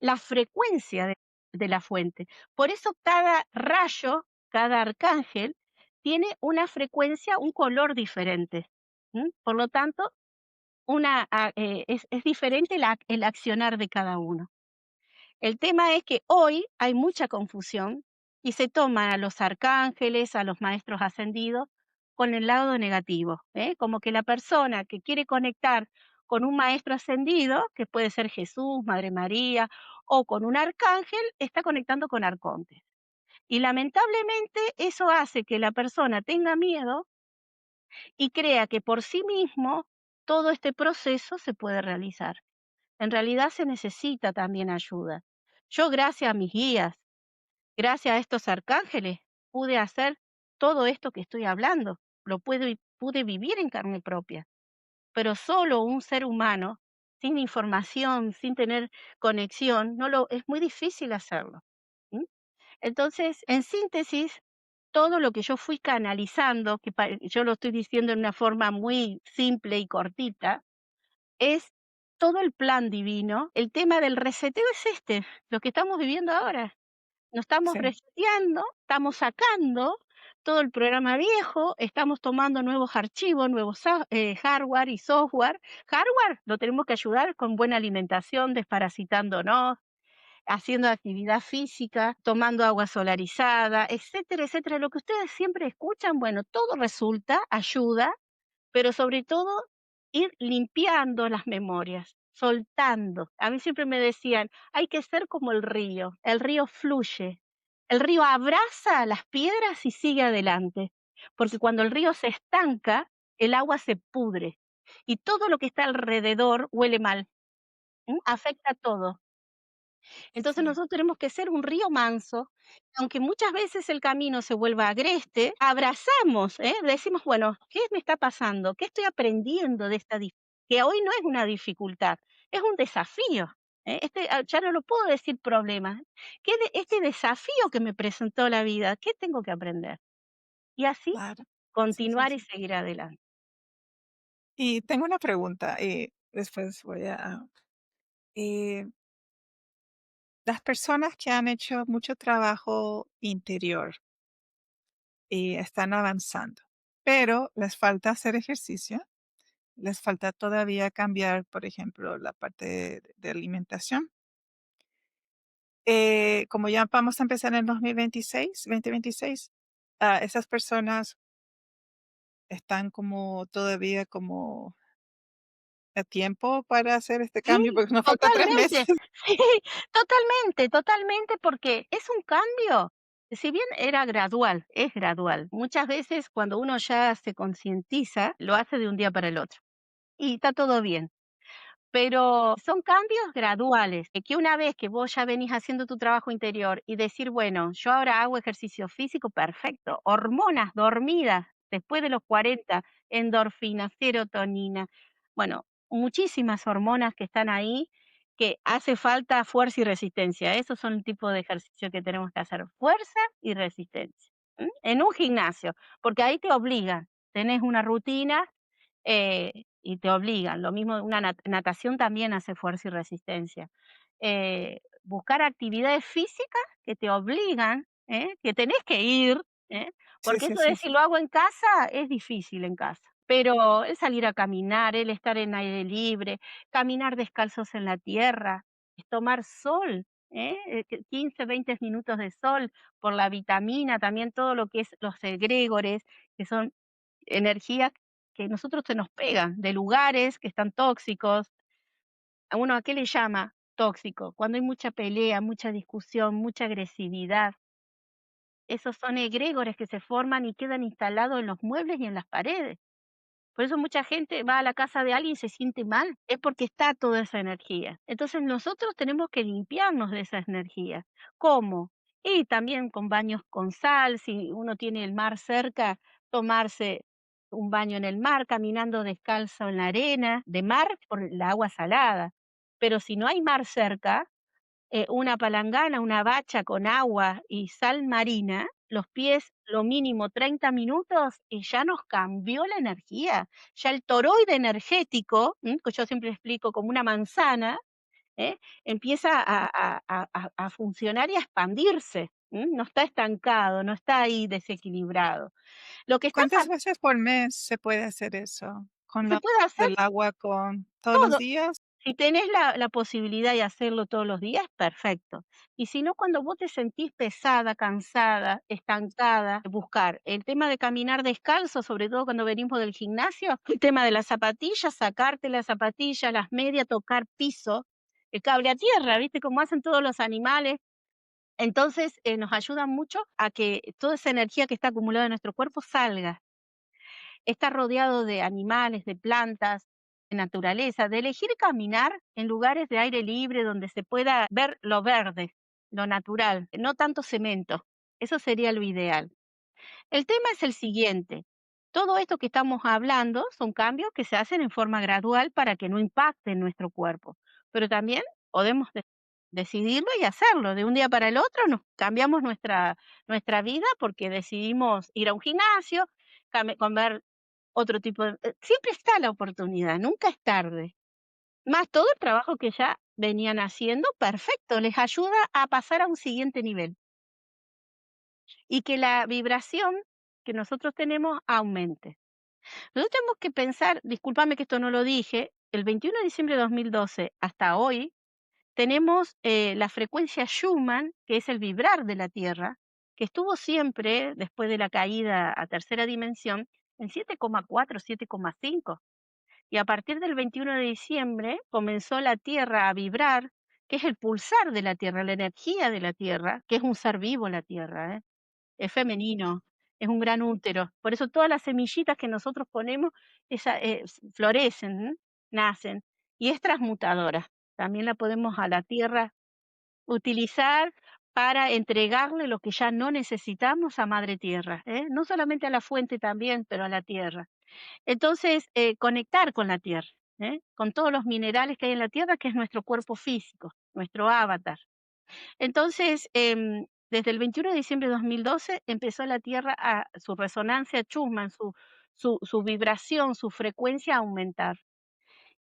la frecuencia de la fuente. Por eso cada rayo, cada arcángel, tiene una frecuencia, un color diferente. Por lo tanto, es diferente el accionar de cada uno. El tema es que hoy hay mucha confusión y se toman a los arcángeles, a los maestros ascendidos, con el lado negativo, ¿eh? Como que la persona que quiere conectar con un maestro ascendido, que puede ser Jesús, Madre María, o con un arcángel, está conectando con arcontes. Y lamentablemente eso hace que la persona tenga miedo y crea que por sí mismo todo este proceso se puede realizar. En realidad se necesita también ayuda. Yo, gracias a mis guías, gracias a estos arcángeles, pude hacer todo esto que estoy hablando. Pude vivir en carne propia. Pero solo un ser humano, sin información, sin tener conexión, es muy difícil hacerlo. ¿M? Entonces, en síntesis, todo lo que yo fui canalizando, yo lo estoy diciendo en una forma muy simple y cortita, es todo el plan divino. El tema del reseteo es lo que estamos viviendo ahora. Nos estamos Sí. reseteando, estamos sacando todo el programa viejo, estamos tomando nuevos archivos, nuevos hardware y software. Hardware lo tenemos que ayudar con buena alimentación, desparasitándonos, haciendo actividad física, tomando agua solarizada, etcétera, etcétera. Lo que ustedes siempre escuchan, bueno, todo resulta, ayuda, pero sobre todo ir limpiando las memorias, soltando. A mí siempre me decían, hay que ser como el río fluye, el río abraza las piedras y sigue adelante, porque cuando el río se estanca, el agua se pudre y todo lo que está alrededor huele mal, afecta a todo. Entonces Sí. nosotros tenemos que ser un río manso, aunque muchas veces el camino se vuelva agreste, abrazamos, decimos, bueno, ¿qué me está pasando? ¿Qué estoy aprendiendo de que hoy no es una dificultad, es un desafío? Ya no lo puedo decir problema. Este desafío que me presentó la vida, ¿qué tengo que aprender? Y así Claro. Sí, sí, continuar y sí. seguir adelante. Y tengo una pregunta, después eh, las personas que han hecho mucho trabajo interior y están avanzando, pero les falta hacer ejercicio, les falta todavía cambiar, por ejemplo, la parte de alimentación. Como ya vamos a empezar en 2026, esas personas están como todavía como a tiempo para hacer este Sí, cambio, porque nos falta 3 meses. totalmente. Sí, totalmente, totalmente, porque es un cambio. Si bien era gradual, es gradual. Muchas veces cuando uno ya se concientiza, lo hace de un día para el otro y está todo bien. pero son cambios graduales, que una vez que vos ya venís haciendo tu trabajo interior y decir, bueno, yo ahora hago ejercicio físico, perfecto, hormonas dormidas después de los 40, endorfina, serotonina, bueno, muchísimas hormonas que están ahí, que hace falta fuerza y resistencia. Esos son el tipo de ejercicio que tenemos que hacer, fuerza y resistencia, ¿m? En un gimnasio, porque ahí te obligan, tenés una rutina y te obligan. Lo mismo una natación también hace fuerza y resistencia. Buscar actividades físicas que te obligan, que tenés que ir, ¿eh? Sí, Porque sí, eso de sí, si sí. lo hago en casa es difícil en casa. Pero el salir a caminar, el estar en aire libre, caminar descalzos en la tierra, es tomar sol, 15, 20 minutos de sol por la vitamina, también todo lo que es los egregores, que son energías que nosotros se nos pegan, de lugares que están tóxicos. A uno, ¿a qué le llama tóxico? Cuando hay mucha pelea, mucha discusión, mucha agresividad. Esos son egregores que se forman y quedan instalados en los muebles y en las paredes. Por eso mucha gente va a la casa de alguien y se siente mal, es porque está toda esa energía. Entonces nosotros tenemos que limpiarnos de esas energías. ¿Cómo? Y también con baños con sal, si uno tiene el mar cerca, tomarse un baño en el mar, caminando descalzo en la arena, de mar por el agua salada. Pero si no hay mar cerca, una palangana, una bacha con agua y sal marina, los pies lo mínimo 30 minutos y ya nos cambió la energía. Ya el toroide energético, que yo siempre explico como una manzana, ¿eh? Empieza a funcionar y a expandirse. No está estancado, no está ahí desequilibrado. Lo que está ¿Cuántas veces por mes se puede hacer eso? ¿Con se lo puede hacer del agua con todos los todo. días? Si tenés la posibilidad de hacerlo todos los días, perfecto. Y si no, cuando vos te sentís pesada, cansada, estancada, buscar el tema de caminar descalzo, sobre todo cuando venimos del gimnasio, el tema de las zapatillas, sacarte las zapatillas, las medias, tocar piso, el cable a tierra, ¿viste? Como hacen todos los animales. Entonces, nos ayuda mucho a que toda esa energía que está acumulada en nuestro cuerpo salga. Está rodeado de animales, de plantas, de naturaleza, de elegir caminar en lugares de aire libre donde se pueda ver lo verde, lo natural, no tanto cemento. Eso sería lo ideal. El tema es el siguiente. Todo esto que estamos hablando son cambios que se hacen en forma gradual para que no impacten nuestro cuerpo, pero también podemos decidirlo y hacerlo. De un día para el otro nos cambiamos nuestra vida porque decidimos ir a un gimnasio, comer otro tipo de... Siempre está la oportunidad, nunca es tarde. Más todo el trabajo que ya venían haciendo, perfecto, les ayuda a pasar a un siguiente nivel y que la vibración que nosotros tenemos aumente. Nosotros tenemos que pensar, discúlpame que esto no lo dije, el 21 de diciembre de 2012 hasta hoy tenemos la frecuencia Schumann, que es el vibrar de la Tierra, que estuvo siempre, después de la caída a tercera dimensión, en 7,4, 7,5. Y a partir del 21 de diciembre comenzó la Tierra a vibrar, que es el pulsar de la Tierra, la energía de la Tierra, que es un ser vivo la Tierra, ¿eh? Es femenino, es un gran útero. Por eso todas las semillitas que nosotros ponemos florecen, nacen, y es transmutadora. También la podemos a la tierra utilizar para entregarle lo que ya no necesitamos a Madre Tierra, ¿eh? No solamente a la fuente también, pero a la tierra. Entonces, conectar con la tierra, con todos los minerales que hay en la tierra, que es nuestro cuerpo físico, nuestro avatar. Entonces, desde el 21 de diciembre de 2012 empezó la Tierra a su resonancia Schumann, su vibración, su frecuencia a aumentar.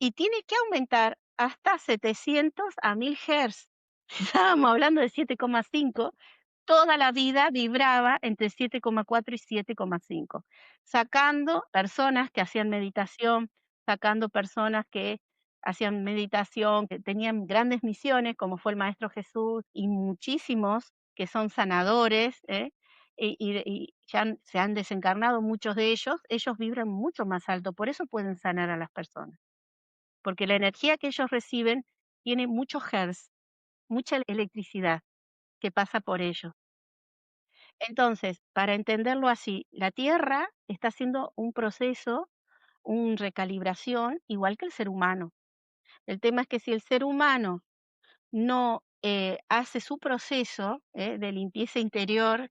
Y tiene que aumentar hasta 700 a 1000 Hz. Estábamos hablando de 7,5, toda la vida vibraba entre 7,4 y 7,5, sacando personas que hacían meditación, sacando personas que hacían meditación, que tenían grandes misiones, como fue el Maestro Jesús, y muchísimos que son sanadores, y ya se han desencarnado muchos de ellos vibran mucho más alto, por eso pueden sanar a las personas, porque la energía que ellos reciben tiene muchos hertz, mucha electricidad que pasa por ellos. Entonces, para entenderlo así, la Tierra está haciendo un proceso, una recalibración, igual que el ser humano. El tema es que si el ser humano no hace su proceso de limpieza interior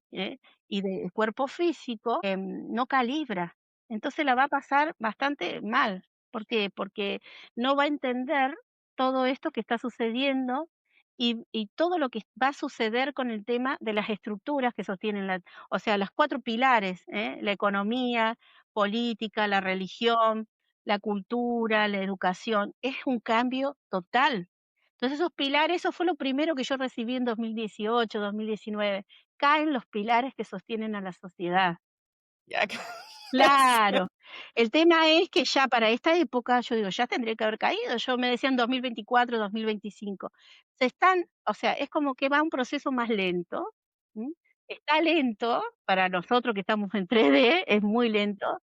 y del cuerpo físico, no calibra. Entonces la va a pasar bastante mal. ¿Por qué? Porque no va a entender todo esto que está sucediendo y todo lo que va a suceder con el tema de las estructuras que sostienen o sea, las cuatro pilares, la economía, política, la religión, la cultura, la educación. Es un cambio total. Entonces esos pilares, eso fue lo primero que yo recibí en 2018, 2019. Caen los pilares que sostienen a la sociedad. Ya, Claro. El tema es que ya para esta época, yo digo, ya tendría que haber caído. Yo me decían 2024, 2025. O sea, es como que va un proceso más lento. ¿M? Está lento para nosotros que estamos en 3D, es muy lento,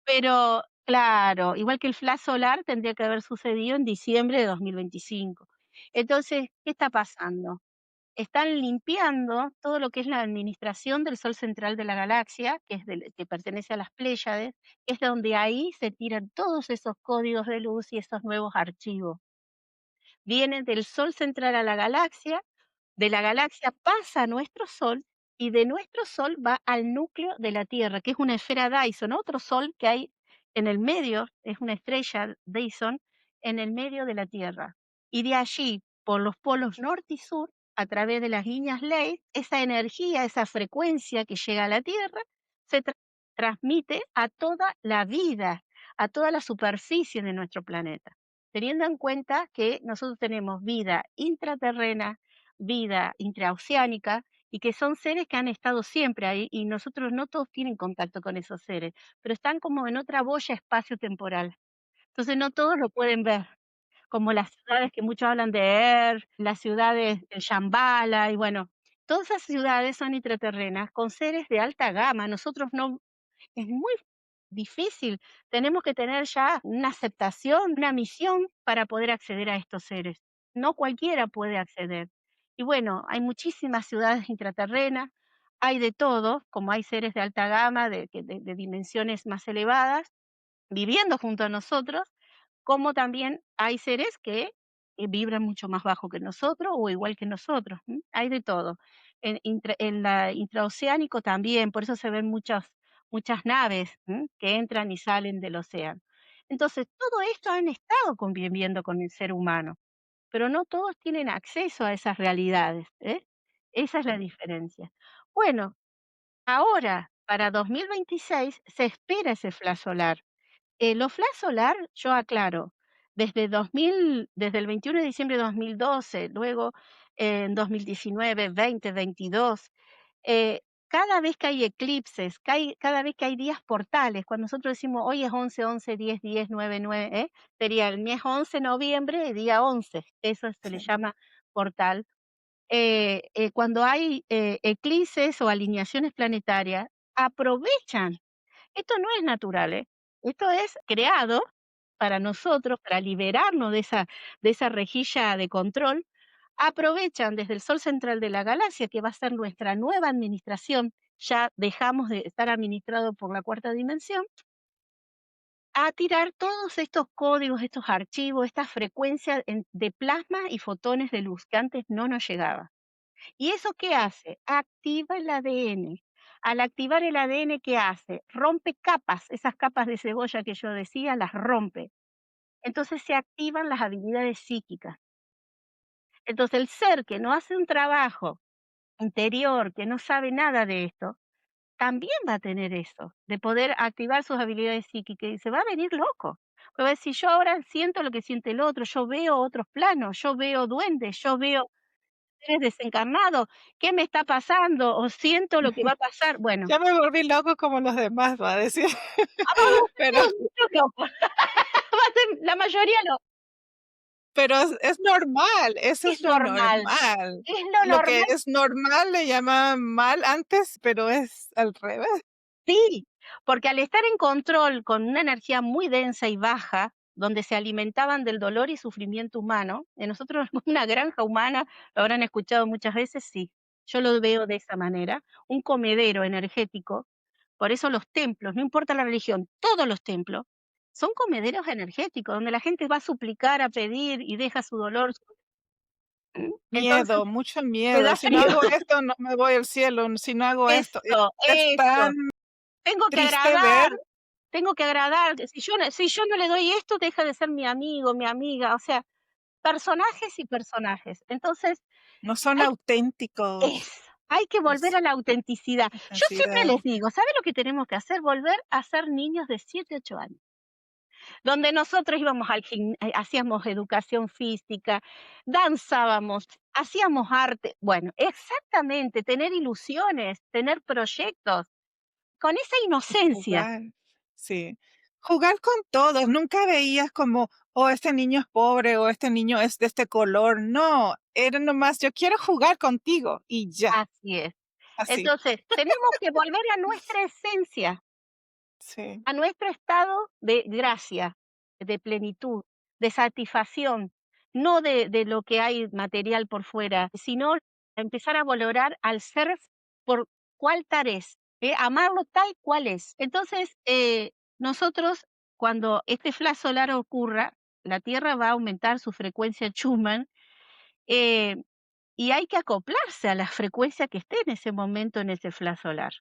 pero claro, igual que el flash solar tendría que haber sucedido en diciembre de 2025. Entonces, ¿qué está pasando? Están limpiando todo lo que es la administración del Sol central de la galaxia, que pertenece a las Pléyades, que es donde ahí se tiran todos esos códigos de luz y esos nuevos archivos. Vienen del Sol central a la galaxia, de la galaxia pasa a nuestro Sol y de nuestro Sol va al núcleo de la Tierra, que es una esfera Dyson, otro Sol que hay en el medio, es una estrella Dyson en el medio de la Tierra. Y de allí, por los polos norte y sur, a través de las líneas Ley, esa energía, esa frecuencia que llega a la Tierra, se transmite a toda la vida, a toda la superficie de nuestro planeta, teniendo en cuenta que nosotros tenemos vida intraterrena, vida intraoceánica, y que son seres que han estado siempre ahí, y nosotros no todos tienen contacto con esos seres, pero están como en otra boya espacio-temporal. Entonces no todos lo pueden ver, como las ciudades que muchos hablan de las ciudades de Shambhala, y bueno, todas esas ciudades son intraterrenas con seres de alta gama. Nosotros no, es muy difícil. Tenemos que tener ya una aceptación, una misión para poder acceder a estos seres. No cualquiera puede acceder. Y bueno, hay muchísimas ciudades intraterrenas, hay de todo, como hay seres de alta gama, de dimensiones más elevadas, viviendo junto a nosotros, como también hay seres que vibran mucho más bajo que nosotros o igual que nosotros. Hay de todo. En la intraoceánico también, por eso se ven muchas naves que entran y salen del océano. Entonces, todo esto han estado conviviendo con el ser humano, pero no todos tienen acceso a esas realidades. Esa es la diferencia. Bueno, ahora, para 2026, se espera ese flash solar. Los flash solar, yo aclaro, desde el 21 de diciembre de 2012, luego en 2019, 20, 22, eh, cada vez que hay eclipses, cada vez que hay días portales, cuando nosotros decimos hoy es 11, 11, 10, 10, 9, 9, sería el mes 11 de noviembre y día 11, eso se le sí. llama portal. Cuando hay eclipses o alineaciones planetarias, aprovechan, esto no es natural, esto es creado para nosotros, para liberarnos de esa rejilla de control. Aprovechan desde el Sol central de la galaxia, que va a ser nuestra nueva administración, ya dejamos de estar administrados por la cuarta dimensión, a tirar todos estos códigos, estos archivos, estas frecuencias de plasma y fotones de luz que antes no nos llegaban. ¿Y eso qué hace? Activa el ADN. Al activar el ADN, ¿qué hace? Rompe capas, esas capas de cebolla que yo decía, las rompe. Entonces se activan las habilidades psíquicas. Entonces el ser que no hace un trabajo interior, que no sabe nada de esto, también va a tener eso, de poder activar sus habilidades psíquicas y se va a venir loco. Porque va a decir, yo ahora siento lo que siente el otro, yo veo otros planos, yo veo duendes, yo veo seres desencarnados, ¿qué me está pasando? O siento lo que va a pasar. Bueno, Ya me volví loco como los demás, va a decir. vamos a Pero ser muchos locos. Va a ser la mayoría lo pero es normal, eso es es lo normal, normal. es lo Lo que normal. es normal le llamaban mal antes, pero es al revés. Sí, porque al estar en control con una energía muy densa y baja, donde se alimentaban del dolor y sufrimiento humano, nosotros una granja humana, lo habrán escuchado muchas veces, sí, yo lo veo de esa manera, un comedero energético, por eso los templos, no importa la religión, todos los templos son comederos energéticos, donde la gente va a suplicar, a pedir y deja su dolor. Entonces, Miedo, mucho me miedo. da Si no frío. hago esto, no me voy al cielo. Si no hago esto, es tan Eso. Tengo que triste ver. agradar, tengo que agradar. Si yo no le doy esto, deja de ser mi amigo, mi amiga. O sea, personajes y personajes. Entonces, No son hay auténticos. eso, hay que volver Es a la autenticidad. Yo siempre intensidad. les digo, ¿sabe lo que tenemos que hacer? Volver a ser niños de 7, 8 años, donde nosotros íbamos hacíamos educación física, danzábamos, hacíamos arte. Bueno, exactamente, tener ilusiones, tener proyectos, con esa Y inocencia. jugar, sí. Jugar con todos, nunca veías como, oh, este niño es pobre o este niño es de este color. No, era nomás, yo quiero jugar contigo y ya, Así es. así. Entonces, tenemos que volver a nuestra esencia, Sí, a nuestro estado de gracia, de plenitud, de satisfacción, no de lo que hay material por fuera, sino empezar a valorar al ser por cual tal es, amarlo tal cual es. Entonces, nosotros, cuando este flash solar ocurra, la Tierra va a aumentar su frecuencia Schumann, eh, y hay que acoplarse a la frecuencia que esté en ese momento en ese flash solar.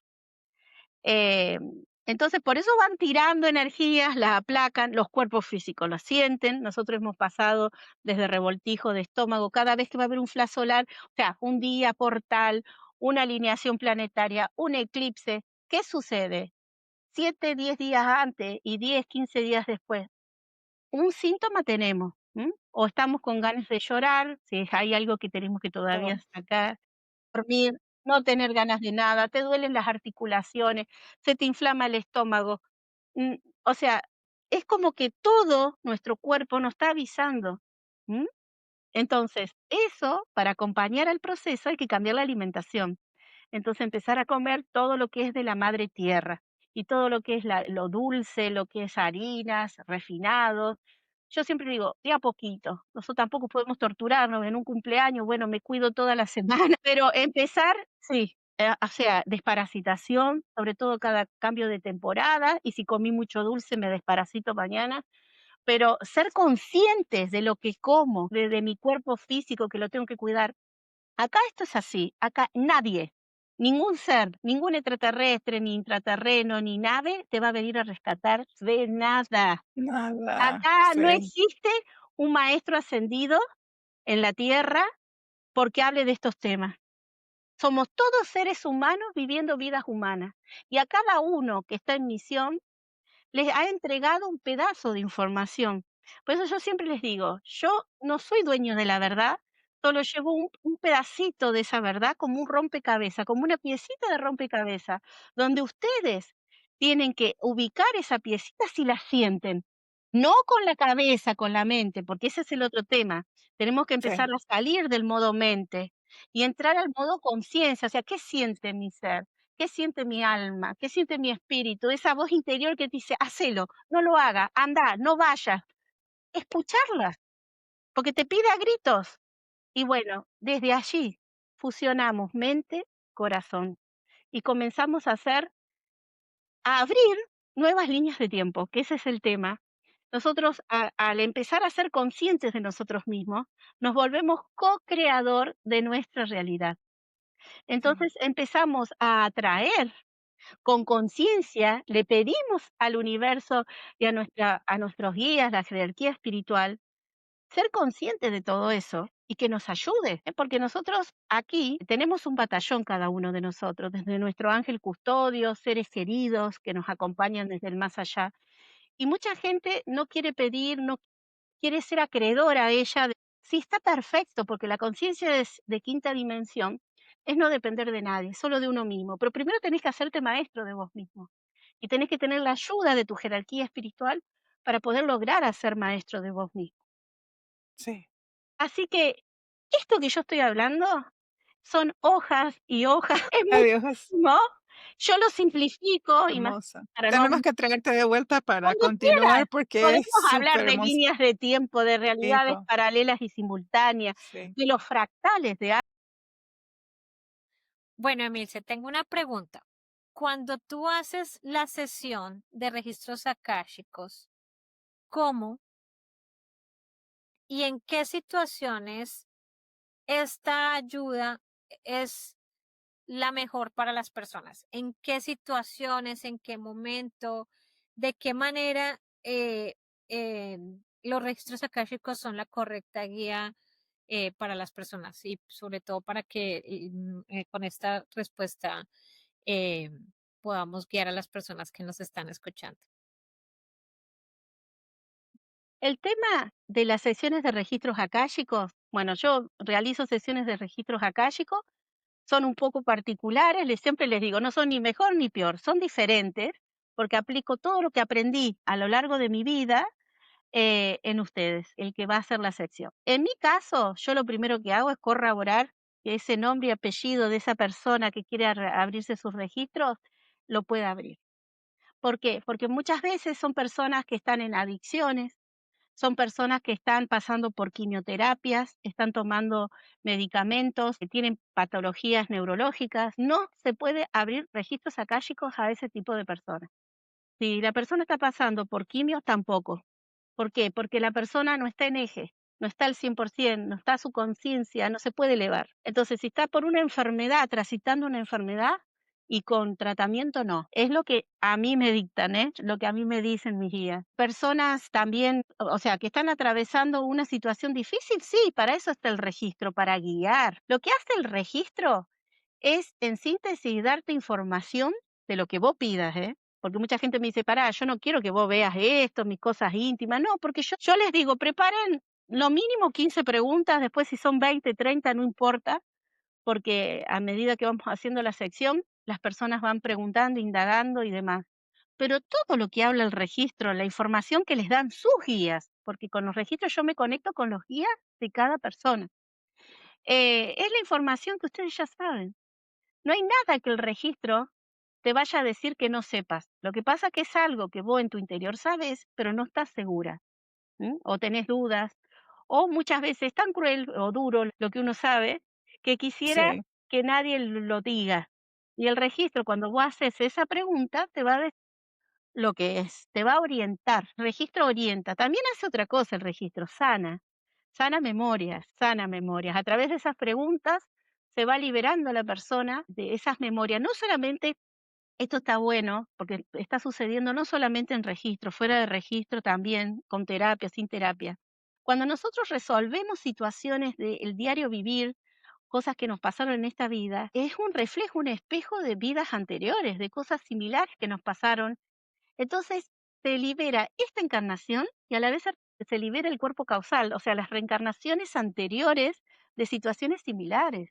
Eh, entonces, por eso van tirando energías, las aplacan, los cuerpos físicos lo sienten. Nosotros hemos pasado desde revoltijo de estómago cada vez que va a haber un flash solar, o sea, un día portal, una alineación planetaria, un eclipse. ¿Qué sucede? 7, 10 días antes y 10, 15 días después. Un síntoma tenemos, ¿m? O estamos con ganas de llorar, si hay algo que tenemos que todavía todo. sacar, dormir, no tener ganas de nada, te duelen las articulaciones, se te inflama el estómago. O sea, es como que todo nuestro cuerpo nos está avisando. ¿M? Entonces, eso, para acompañar al proceso, hay que cambiar la alimentación. Entonces, empezar a comer todo lo que es de la madre tierra y todo lo que es lo dulce, lo que es harinas, refinados. Yo siempre digo, de a poquito. Nosotros tampoco podemos torturarnos en un cumpleaños, bueno, me cuido toda la semana, pero empezar, sí, o sea, desparasitación, sobre todo cada cambio de temporada, y si comí mucho dulce, me desparasito mañana, pero ser conscientes de lo que como, de mi cuerpo físico, que lo tengo que cuidar. Acá esto es así, acá nadie, ningún ser, ningún extraterrestre, ni intraterreno, ni nave te va a venir a rescatar de nada. Nada, Acá no sí, existe un maestro ascendido en la Tierra porque hable de estos temas. Somos todos seres humanos viviendo vidas humanas. Y a cada uno que está en misión les ha entregado un pedazo de información. Por eso yo siempre les digo, yo no soy dueño de la verdad, solo llevo un pedacito de esa verdad como un rompecabezas, como una piecita de rompecabezas, donde ustedes tienen que ubicar esa piecita si la sienten, no con la cabeza, con la mente, porque ese es el otro tema. Tenemos que sí. empezar a salir del modo mente y entrar al modo conciencia, o sea, ¿qué siente mi ser? ¿Qué siente mi alma? ¿Qué siente mi espíritu? Esa voz interior que te dice, hacelo, no lo haga, anda, no vayas. Escucharla, porque te pide a gritos. Y bueno, desde allí fusionamos mente, corazón y comenzamos a abrir nuevas líneas de tiempo, que ese es el tema. Nosotros, al empezar a ser conscientes de nosotros mismos, nos volvemos co-creador de nuestra realidad. Sí, Entonces empezamos a atraer con conciencia, le pedimos al universo y a nuestros guías, la jerarquía espiritual, ser conscientes de todo eso y que nos ayude, porque nosotros aquí tenemos un batallón cada uno de nosotros, desde nuestro ángel custodio, seres queridos que nos acompañan desde el más allá. Y mucha gente no quiere pedir, no quiere ser acreedora a ella. Sí, está perfecto, porque la conciencia de quinta dimensión es no depender de nadie, solo de uno mismo. Pero primero tenés que hacerte maestro de vos mismo y tenés que tener la ayuda de tu jerarquía espiritual para poder lograr hacer maestro de vos mismo. sí. Así que esto que yo estoy hablando son hojas y hojas, es Adiós, muchísimo. Yo lo simplifico y más hermosa. para no Tenemos que traerte de vuelta para cuando quieras. continuar porque es Podemos hablar súper de hermoso. líneas de tiempo, de realidades Tipo, paralelas y simultáneas, sí. de los fractales de Bueno, Emilce, tengo una pregunta. Cuando tú haces la sesión de registros akáshicos, cómo y en qué situaciones esta ayuda es la mejor para las personas. ¿En qué situaciones, en qué momento, de qué manera los registros akáshicos son la correcta guía para las personas? Y sobre todo para que con esta respuesta eh, podamos guiar a las personas que nos están escuchando. El tema de las sesiones de registros akáshicos, bueno, yo realizo sesiones de registros akáshicos, son un poco particulares, siempre les digo, no son ni mejor ni peor, son diferentes, porque aplico todo lo que aprendí a lo largo de mi vida en ustedes, el que va a hacer la sección. En mi caso, yo lo primero que hago es corroborar que ese nombre y apellido de esa persona que quiere abrirse sus registros lo pueda abrir. ¿Por qué? Porque muchas veces son personas que están en adicciones, son personas que están pasando por quimioterapias, están tomando medicamentos, que tienen patologías neurológicas. No se puede abrir registros akáshicos a ese tipo de personas. Si la persona está pasando por quimios, tampoco. ¿Por qué? Porque la persona no está en eje, no está al 100%, no está su conciencia, no se puede elevar. Entonces, si está por una enfermedad, transitando una enfermedad y con tratamiento, no. Es lo que a mí me dictan, ¿eh? Lo que a mí me dicen mis guías. Personas también, o sea, que están atravesando una situación difícil, sí, para eso está el registro, para guiar. Lo que hace el registro es, en síntesis, darte información de lo que vos pidas, ¿eh? Porque mucha gente me dice: "Pará, yo no quiero que vos veas esto, mis cosas íntimas". No, porque yo les digo: "Preparen lo mínimo 15 preguntas, después si son 20, 30, no importa", porque a medida que vamos haciendo la sección, las personas van preguntando, indagando y demás. Pero todo lo que habla el registro, la información que les dan sus guías, porque con los registros yo me conecto con los guías de cada persona, es la información que ustedes ya saben. No hay nada que el registro te vaya a decir que no sepas. Lo que pasa que es algo que vos en tu interior sabes, pero no estás segura, ¿m? O tenés dudas, o muchas veces es tan cruel o duro lo que uno sabe que quisiera Sí, que nadie lo diga. Y el registro, cuando vos haces esa pregunta, te va a decir lo que es, te va a orientar. El registro orienta. También hace otra cosa el registro, sana. Sana memorias, sana memorias. A través de esas preguntas se va liberando la persona de esas memorias. No solamente, esto está bueno, porque está sucediendo no solamente en registro, fuera de registro también, con terapia, sin terapia. Cuando nosotros resolvemos situaciones del diario vivir, cosas que nos pasaron en esta vida, es un reflejo, un espejo de vidas anteriores, de cosas similares que nos pasaron. Entonces, se libera esta encarnación y a la vez se libera el cuerpo causal, o sea, las reencarnaciones anteriores de situaciones similares.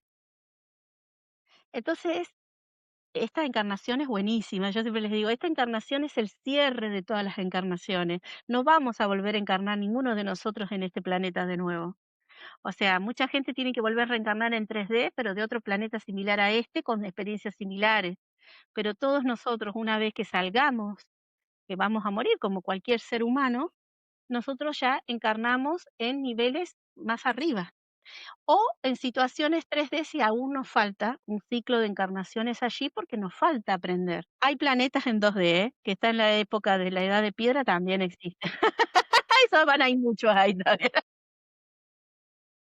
Entonces, esta encarnación es buenísima. Yo siempre les digo, esta encarnación es el cierre de todas las encarnaciones. No vamos a volver a encarnar ninguno de nosotros en este planeta de nuevo. O sea, mucha gente tiene que volver a reencarnar en 3D, pero de otro planeta similar a este, con experiencias similares. Pero todos nosotros, una vez que salgamos, que vamos a morir como cualquier ser humano, nosotros ya encarnamos en niveles más arriba. O en situaciones 3D si aún nos falta un ciclo de encarnaciones allí porque nos falta aprender. Hay planetas en 2D, que está en la época de la edad de piedra, también existen. Eso van a ir muchos ahí todavía.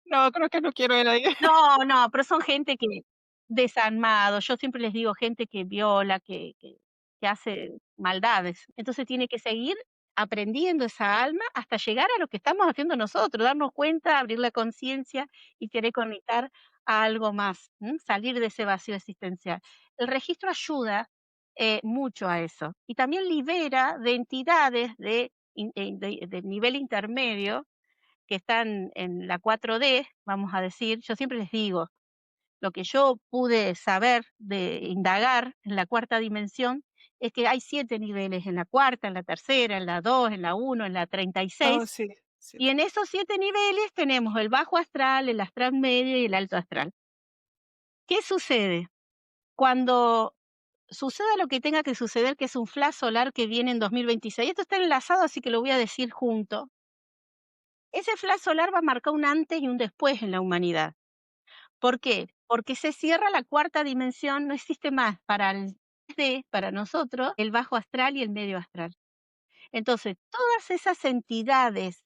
no, creo que no quiero ir ahí. No, no, pero son gente que desarmados, yo siempre les digo, gente que viola, que hace maldades. Entonces tiene que seguir aprendiendo esa alma hasta llegar a lo que estamos haciendo nosotros, darnos cuenta, abrir la conciencia y querer conectar a algo más, salir de ese vacío existencial. El registro ayuda mucho a eso y también libera de entidades de nivel intermedio que están en la 4D, vamos a decir. Yo siempre les digo, lo que yo pude saber de indagar en la cuarta dimensión es que hay 7 niveles, en la cuarta, en la tercera, en la 2, en la uno, en la Oh, 36, sí, sí. y en esos 7 niveles tenemos el bajo astral, el astral medio y el alto astral. ¿Qué sucede? Cuando suceda lo que tenga que suceder, que es un flash solar que viene en 2026, esto está enlazado, así que lo voy a decir junto. Ese flash solar va a marcar un antes y un después en la humanidad. ¿Por qué? Porque se cierra la cuarta dimensión, no existe más para nosotros, el bajo astral y el medio astral. Entonces, todas esas entidades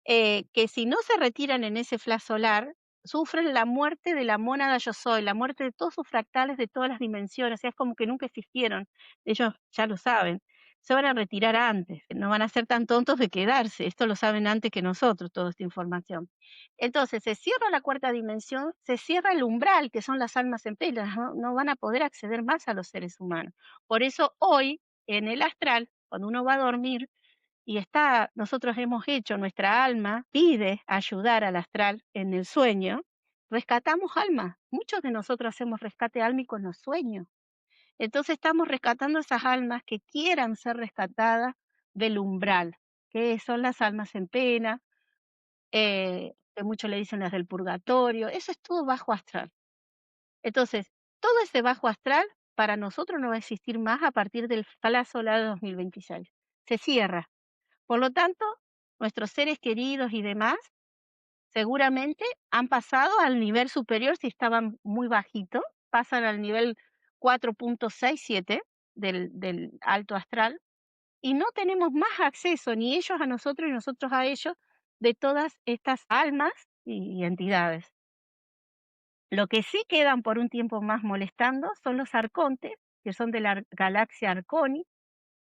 que si no se retiran en ese flash solar, sufren la muerte de la mónada yo soy, la muerte de todos sus fractales de todas las dimensiones, o sea, es como que nunca existieron. Ellos ya lo saben, se van a retirar antes, no van a ser tan tontos de quedarse, esto lo saben antes que nosotros, toda esta información. Entonces, se cierra la cuarta dimensión, se cierra el umbral, que son las almas en pena, no van a poder acceder más a los seres humanos. Por eso hoy, en el astral, cuando uno va a dormir, y está, nosotros hemos hecho, nuestra alma pide ayudar al astral en el sueño, rescatamos almas. Muchos de nosotros hacemos rescate álmico en los sueños. Entonces estamos rescatando esas almas que quieran ser rescatadas del umbral, que son las almas en pena, que muchos le dicen las del purgatorio. Eso es todo bajo astral. Entonces, todo ese bajo astral para nosotros no va a existir más a partir del flash solar de 2026. Se cierra. Por lo tanto, nuestros seres queridos y demás seguramente han pasado al nivel superior si estaban muy bajitos, pasan al nivel 4.67 del alto astral y no tenemos más acceso ni ellos a nosotros y nosotros a ellos de todas estas almas y entidades. Lo que sí quedan por un tiempo más molestando son los arcontes, que son de la galaxia Arconi,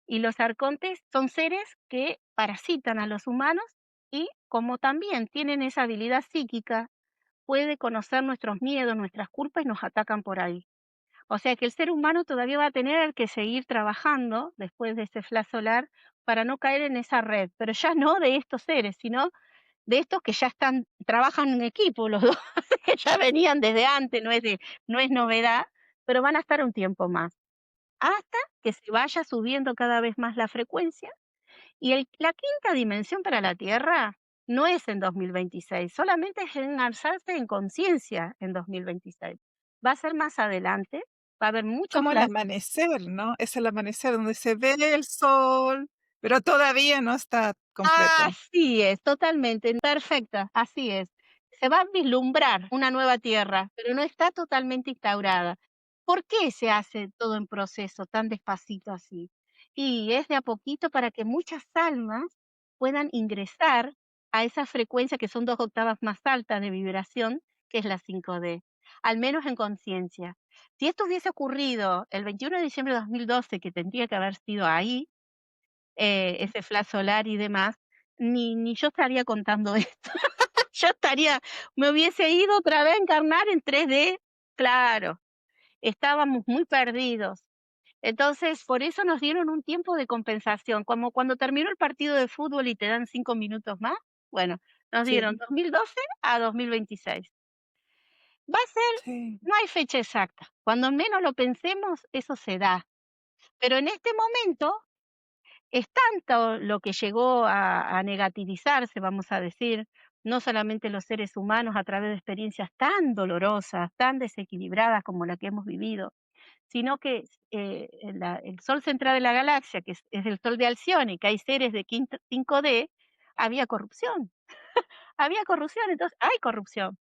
y los arcontes son seres que parasitan a los humanos y como también tienen esa habilidad psíquica, puede conocer nuestros miedos, nuestras culpas y nos atacan por ahí. O sea que el ser humano todavía va a tener que seguir trabajando después de este flash solar para no caer en esa red, pero ya no de estos seres, sino de estos que ya están, trabajan en equipo los dos, que ya venían desde antes, no es novedad, pero van a estar un tiempo más hasta que se vaya subiendo cada vez más la frecuencia. Y la quinta dimensión para la Tierra no es en 2026, solamente es en alzarse en conciencia en 2026. Va a ser más adelante, va a haber muchos Como el flash. amanecer, ¿no? Es el amanecer donde se ve el sol, pero todavía no está completo. Así es, totalmente, perfecta, así es. Se va a vislumbrar una nueva tierra, pero no está totalmente instaurada. ¿Por qué se hace todo en proceso tan despacito así? Y es de a poquito para que muchas almas puedan ingresar a esa frecuencia que son 2 octavas más altas de vibración, que es la 5D, al menos en conciencia. Si esto hubiese ocurrido el 21 de diciembre de 2012, que tendría que haber sido ahí, ese flash solar y demás, ni yo estaría contando esto. Yo estaría me hubiese ido otra vez a encarnar en 3D, claro, estábamos muy perdidos. Entonces, por eso nos dieron un tiempo de compensación, como cuando terminó el partido de fútbol y te dan 5 minutos más, bueno, nos dieron Sí, 2012 a 2026. Va a ser sí. no hay fecha exacta, cuando menos lo pensemos, eso se da, pero en este momento es tanto lo que llegó a negativizarse, vamos a decir, no solamente los seres humanos a través de experiencias tan dolorosas, tan desequilibradas como la que hemos vivido, sino que el Sol central de la galaxia, que es el Sol de Alcione, que hay seres de 5D, había corrupción. Había corrupción, entonces hay corrupción.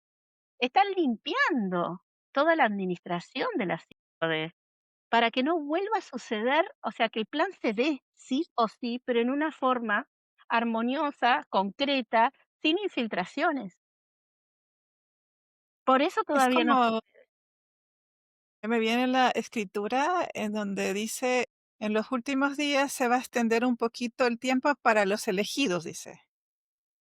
Están limpiando toda la administración de las 5D para que no vuelva a suceder, o sea, que el plan se dé sí o sí, pero en una forma armoniosa, concreta, sin infiltraciones. Por eso Es todavía no como sucede. me viene la escritura en donde dice: "En los últimos días se va a extender un poquito el tiempo para los elegidos", dice.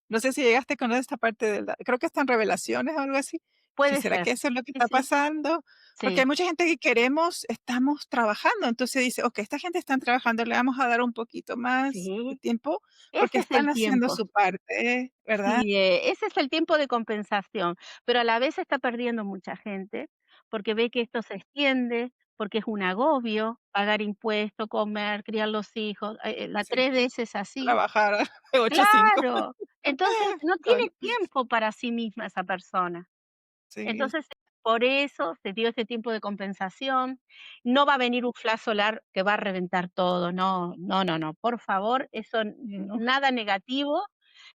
No sé si llegaste con esta parte de la creo que está en Revelaciones o algo así. Dije: Puede "¿Será ser. que eso es lo que Sí, está sí, pasando?". Porque hay sí, mucha gente que queremos estamos trabajando, entonces dice: "Okey, esta gente están trabajando, le vamos a dar un poquito más de sí. tiempo porque Ese es están el haciendo tiempo. su parte", ¿verdad? Sí, ese es el tiempo de compensación, pero a la vez está perdiendo mucha gente, porque ve que esto se extiende, porque es un agobio pagar impuestos, comer, criar los hijos, la Sí, 3 veces así. trabajar de 8 a 5. Claro, entonces no Ay, tiene tiempo para sí misma esa persona. sí, Entonces, por eso se dio ese tiempo de compensación. No va a venir un flash solar que va a reventar todo, no, no, no, no, por favor, eso no, nada negativo.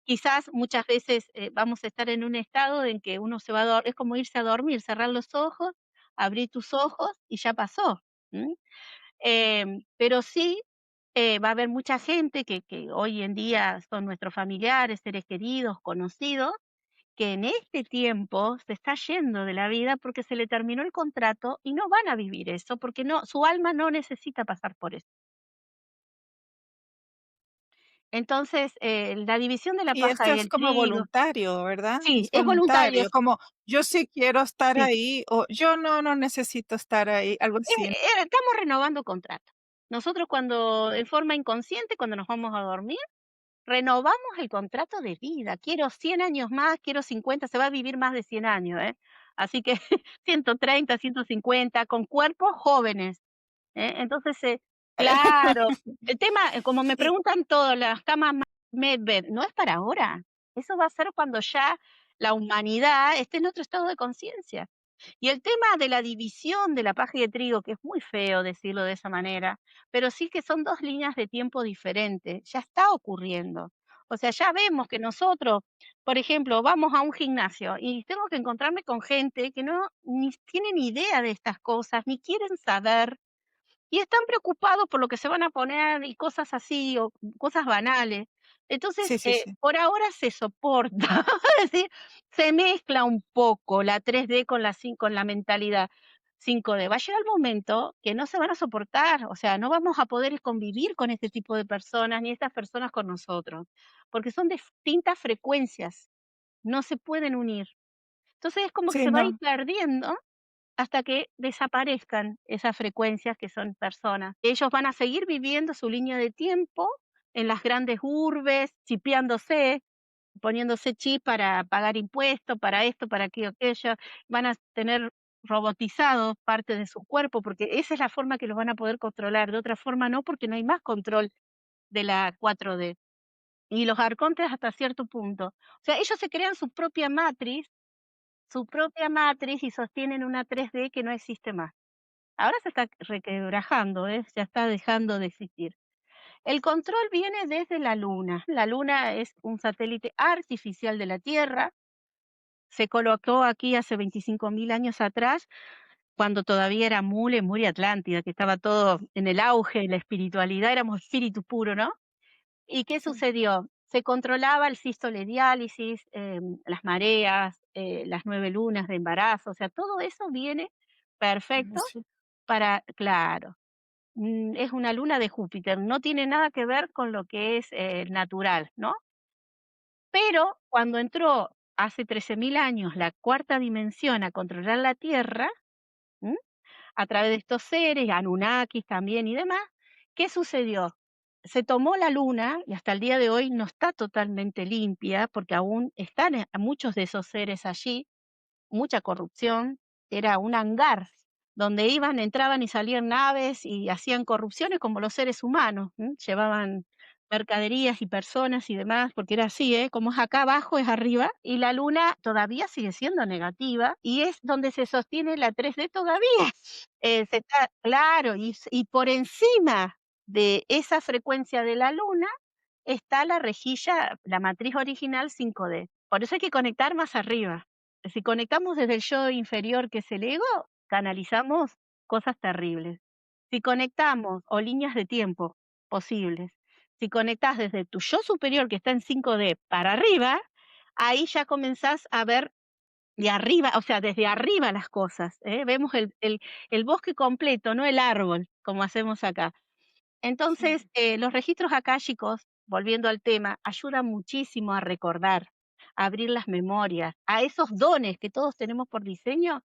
Quizás muchas veces vamos a estar en un estado en que uno se va es como irse a dormir, cerrar los ojos, abrir tus ojos y ya pasó. ¿M? Pero sí Va a haber mucha gente que hoy en día son nuestros familiares, seres queridos, conocidos, que en este tiempo se está yendo de la vida porque se le terminó el contrato y no van a vivir eso, porque no, su alma no necesita pasar por eso. Entonces, la división de la Y paja esto y es el como trigo, voluntario, ¿verdad? sí, Es es voluntario, voluntario, como yo sí quiero estar sí. ahí o yo no necesito estar ahí, algo así. Estamos renovando contrato. Nosotros cuando, en forma inconsciente, cuando nos vamos a dormir, renovamos el contrato de vida. Quiero 100 años más, quiero 50, se va a vivir más de 100 años, ¿eh? Así que 130, 150, con cuerpos jóvenes. Entonces, claro, el tema, como me Y preguntan todos, las camas Medbed, no es para ahora. Eso va a ser cuando ya la humanidad esté en otro estado de conciencia. Y el tema de la división de la paja y el trigo, que es muy feo decirlo de esa manera, pero sí que son 2 líneas de tiempo diferentes, ya está ocurriendo. O sea, ya vemos que nosotros, por ejemplo, vamos a un gimnasio y tengo que encontrarme con gente que no ni tienen idea de estas cosas, ni quieren saber, y están preocupados por lo que se van a poner y cosas así, o cosas banales. Entonces, sí, sí, sí. por ahora se soporta, es decir, se mezcla un poco la 3D con con la mentalidad 5D. Va a llegar el momento que no se van a soportar, o sea, no vamos a poder convivir con este tipo de personas, ni estas personas con nosotros, porque son distintas frecuencias, no se pueden unir. Entonces, es como que Sí, se va a ir no. perdiendo hasta que desaparezcan esas frecuencias que son personas. Ellos van a seguir viviendo su línea de tiempo en las grandes urbes, chipeándose, poniéndose chip para pagar impuestos, para esto, para aquello. Van a tener robotizado parte de su cuerpo, porque esa es la forma que los van a poder controlar. De otra forma no, porque no hay más control de la 4D. Y los arcontes hasta cierto punto. O sea, ellos se crean su propia matriz y sostienen una 3D que no existe más. Ahora se está requebrajando, ¿eh? Ya está dejando de existir. El control viene desde la Luna. La Luna es un satélite artificial de la Tierra. Se colocó aquí hace 25.000 años atrás, cuando todavía era Mule, Mure Atlántida, que estaba todo en el auge, la espiritualidad, éramos espíritu puro, ¿no? ¿Y qué Sí, sucedió? Se controlaba el sístole diálisis, las mareas, las 9 lunas de embarazo, o sea, todo eso viene perfecto sí. para, claro. Es una luna de Júpiter, no tiene nada que ver con lo que es, natural, ¿no? Pero cuando entró hace 13.000 años la cuarta dimensión a controlar la Tierra, ¿m? A través de estos seres, Anunnakis también y demás, ¿qué sucedió? Se tomó la luna y hasta el día de hoy no está totalmente limpia, porque aún están, muchos de esos seres allí, mucha corrupción, era un hangar donde iban, entraban y salían naves y hacían corrupciones como los seres humanos, llevaban mercaderías y personas y demás, porque era así, ¿eh? Como es acá abajo, es arriba, y la luna todavía sigue siendo negativa y es donde se sostiene la 3D todavía. Se está, claro, y por encima de esa frecuencia de la luna está la rejilla, la matriz original 5D. Por eso hay que conectar más arriba. Si conectamos desde el yo inferior, que es el ego, canalizamos cosas terribles. Si conectamos, o líneas de tiempo posibles, si conectás desde tu yo superior, que está en 5D, para arriba, ahí ya comenzás a ver de arriba, o sea, desde arriba las cosas, ¿eh? Vemos el bosque completo, no el árbol, como hacemos acá. Sí. Entonces, los registros akáshicos, volviendo al tema, ayudan muchísimo a recordar, a abrir las memorias, a esos dones que todos tenemos por diseño,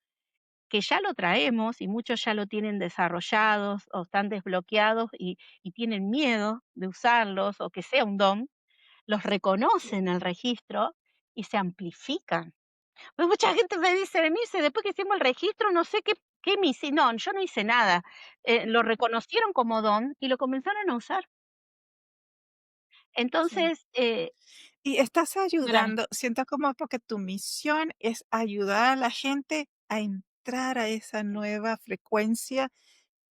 que ya lo traemos y muchos ya lo tienen desarrollados o están desbloqueados y tienen miedo de usarlos o que sea un don, los reconocen el registro y se amplifican. Pues mucha gente me dice, Denise, después que hicimos el registro, no sé qué me hice. No, yo no hice nada. Lo reconocieron como don y lo comenzaron a usar. Sí. Entonces, Y estás claro, ayudando, siento como porque tu misión es ayudar a la gente a entrar a esa nueva frecuencia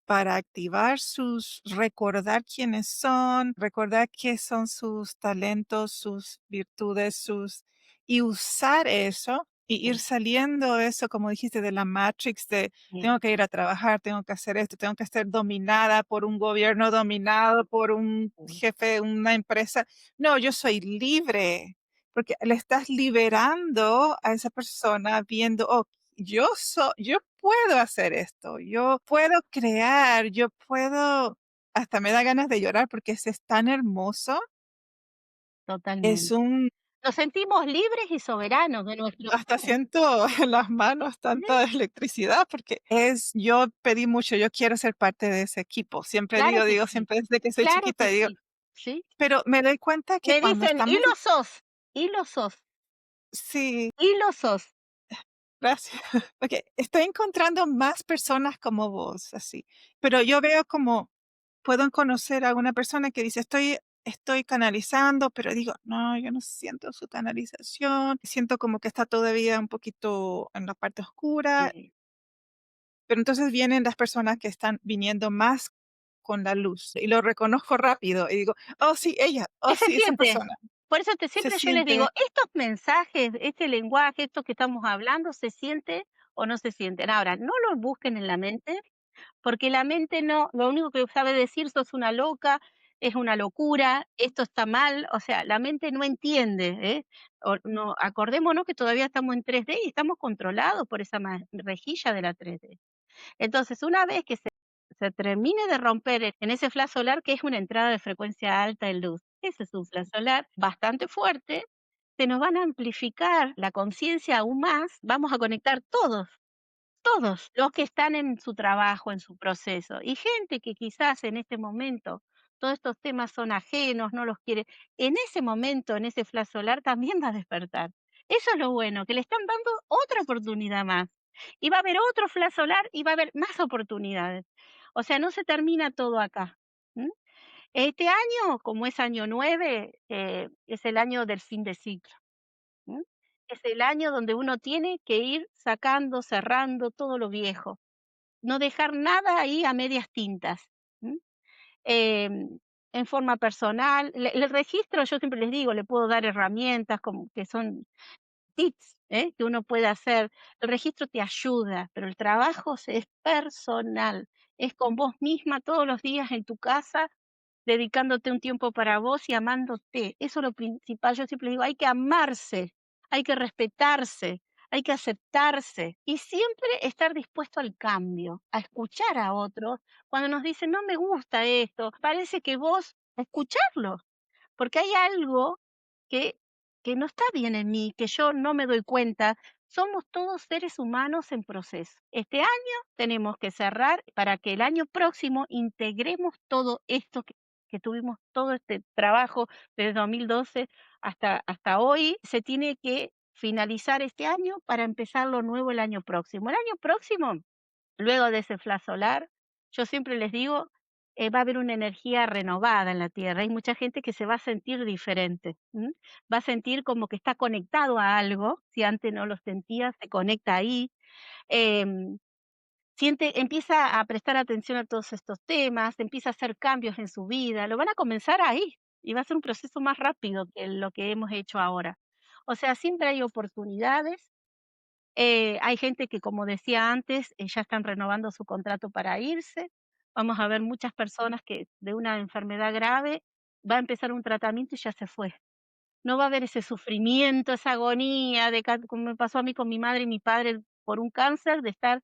para activar recordar quiénes son, recordar qué son sus talentos, sus virtudes, y usar eso y ir sí, saliendo eso, como dijiste, de la matrix de sí, tengo que ir a trabajar, tengo que hacer esto, tengo que ser dominada por un gobierno, dominado por un sí, jefe, una empresa. No, yo soy libre, porque le estás liberando a esa persona viendo, oh, yo puedo hacer esto, yo puedo crear, yo puedo, hasta me da ganas de llorar porque es tan hermoso. Es totalmente. un Nos sentimos libres y soberanos de nuestro hasta ser. siento en las manos Sí, tanta electricidad, porque yo pedí mucho, yo quiero ser parte de ese equipo. Siempre claro que digo sí, siempre desde que soy claro chiquita, que digo, sí, sí. pero me doy cuenta que Me cuando dicen: "Y estamos lo sos, y lo sos, sí, y lo sos". gracias, porque estoy encontrando más personas como vos, así, pero yo veo como puedo conocer a una persona que dice: "Estoy canalizando", pero digo: "No, yo no siento su canalización, siento como que está todavía un poquito en la parte oscura". Sí. Pero entonces vienen las personas que están viniendo más con la luz, y lo reconozco rápido, y digo: "Oh, sí, ella, oh, Y se sí, esa siente. persona". Por eso Se siempre yo les digo, siente estos mensajes, este lenguaje, esto que estamos hablando, ¿se siente o no se sienten? Ahora, no lo busquen en la mente, porque la mente no, lo único que sabe decir: "Sos una loca, es una locura, esto está mal", o sea, la mente no entiende, ¿eh? O no, acordémonos que todavía estamos en 3D y estamos controlados por esa rejilla de la 3D. Entonces, una vez que se termine de romper en ese flash solar, que es una entrada de frecuencia alta de luz, ese es un flash solar bastante fuerte, se nos van a amplificar la conciencia aún más, vamos a conectar todos los que están en su trabajo, en su proceso, y gente que quizás en este momento todos estos temas son ajenos, no los quiere, en ese momento, en ese flash solar también va a despertar. Eso es lo bueno, que le están dando otra oportunidad más. Y va a haber otro flash solar y va a haber más oportunidades. O sea, no se termina todo acá. ¿M? Este año, como es año 9, es el año del fin de ciclo. ¿M? Es el año donde uno tiene que ir sacando, cerrando todo lo viejo, no dejar nada ahí a medias tintas. ¿M? Em, en forma personal, el registro, yo siempre les digo, le puedo dar herramientas como que son tips, que uno puede hacer. El registro te ayuda, pero el trabajo es personal, es con vos misma todos los días en tu casa, dedicándote un tiempo para vos y amándote. Eso es lo principal. Yo siempre digo, hay que amarse, hay que respetarse, hay que aceptarse y siempre estar dispuesto al cambio, a escuchar a otros. Cuando nos dicen, no me gusta esto, parece que vos, escucharlo, porque hay algo que, que no está bien en mí, que yo no me doy cuenta. Somos todos seres humanos en proceso. Este año tenemos que cerrar para que el año próximo integremos todo esto que tuvimos, todo este trabajo desde 2012 hasta hoy. Se tiene que finalizar este año para empezar lo nuevo el año próximo. El año próximo, luego de ese flash solar, yo siempre les digo, va a haber una energía renovada en la Tierra. Hay mucha gente que se va a sentir diferente, ¿m? Va a sentir como que está conectado a algo, si antes no lo sentía, se conecta ahí. Em, empieza a prestar atención a todos estos temas, empieza a hacer cambios en su vida, lo van a comenzar ahí y va a ser un proceso más rápido que lo que hemos hecho ahora. O sea, siempre hay oportunidades. Hay gente que, como decía antes, ya están renovando su contrato para irse. Vamos a ver muchas personas que de una enfermedad grave va a empezar un tratamiento y ya se fue. No va a haber ese sufrimiento, esa agonía de como me pasó a mí con mi madre y mi padre por un cáncer, de estar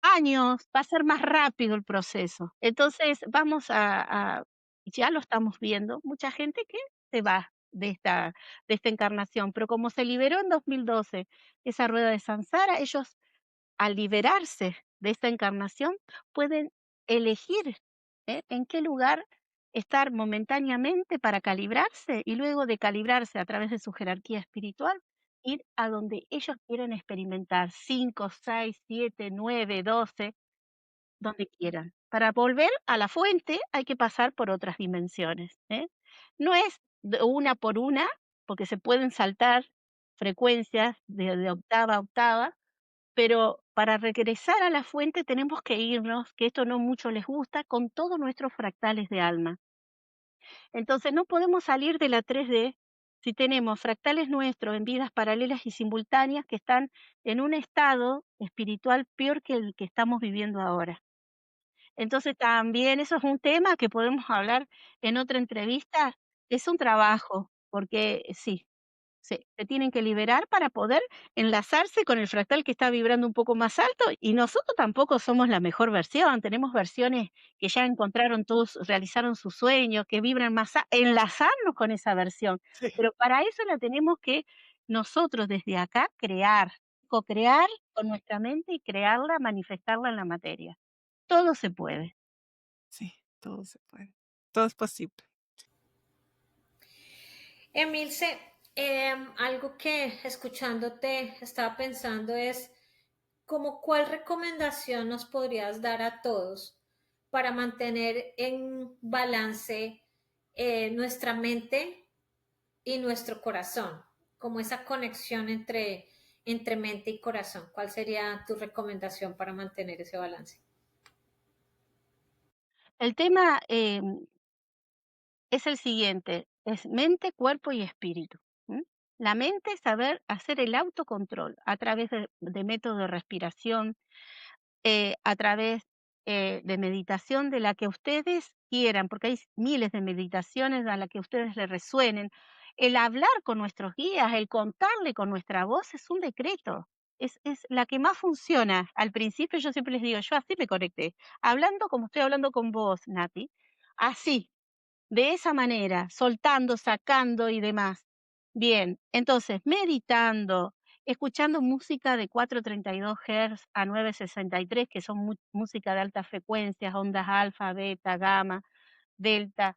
años, va a ser más rápido el proceso. Entonces, ya lo estamos viendo, mucha gente que se va de esta encarnación, pero como se liberó en 2012 esa rueda de Sansara, ellos al liberarse de esta encarnación pueden elegir, en qué lugar estar momentáneamente para calibrarse y luego de calibrarse a través de su jerarquía espiritual, ir a donde ellos quieren experimentar, 5, 6, 7, 9, 12, donde quieran. Para volver a la fuente hay que pasar por otras dimensiones, ¿eh? No es de una por una, porque se pueden saltar frecuencias de octava a octava, pero para regresar a la fuente tenemos que irnos, que esto no mucho les gusta, con todos nuestros fractales de alma. Entonces no podemos salir de la 3D si tenemos fractales nuestros en vidas paralelas y simultáneas que están en un estado espiritual peor que el que estamos viviendo ahora. Entonces también eso es un tema que podemos hablar en otra entrevista. Es un trabajo, porque sí, se tienen que liberar para poder enlazarse con el fractal que está vibrando un poco más alto, y nosotros tampoco somos la mejor versión, tenemos versiones que ya encontraron todos, realizaron sus sueños, que vibran más, enlazarnos con esa versión, Sí, pero para eso la tenemos que nosotros desde acá crear, co-crear con nuestra mente y crearla, manifestarla en la materia. Todo se puede. sí, todo se puede. Todo es posible. Emilce, algo que escuchándote estaba pensando es como cuál recomendación nos podrías dar a todos para mantener en balance nuestra mente y nuestro corazón, como esa conexión entre mente y corazón. ¿Cuál sería tu recomendación para mantener ese balance? El tema es el siguiente, es mente, cuerpo y espíritu. ¿M? La mente es saber hacer el autocontrol a través de métodos de respiración, a través de meditación de la que ustedes quieran, porque hay miles de meditaciones a la que ustedes les resuenen. El hablar con nuestros guías, el contarle con nuestra voz es un decreto. Es la que más funciona. Al principio yo siempre les digo, yo así me conecté, hablando como estoy hablando con vos, Nati, así, de esa manera, soltando, sacando y demás. Bien, entonces, meditando, escuchando música de 432 Hz a 963, que son música de altas frecuencias, ondas alfa, beta, gamma, delta,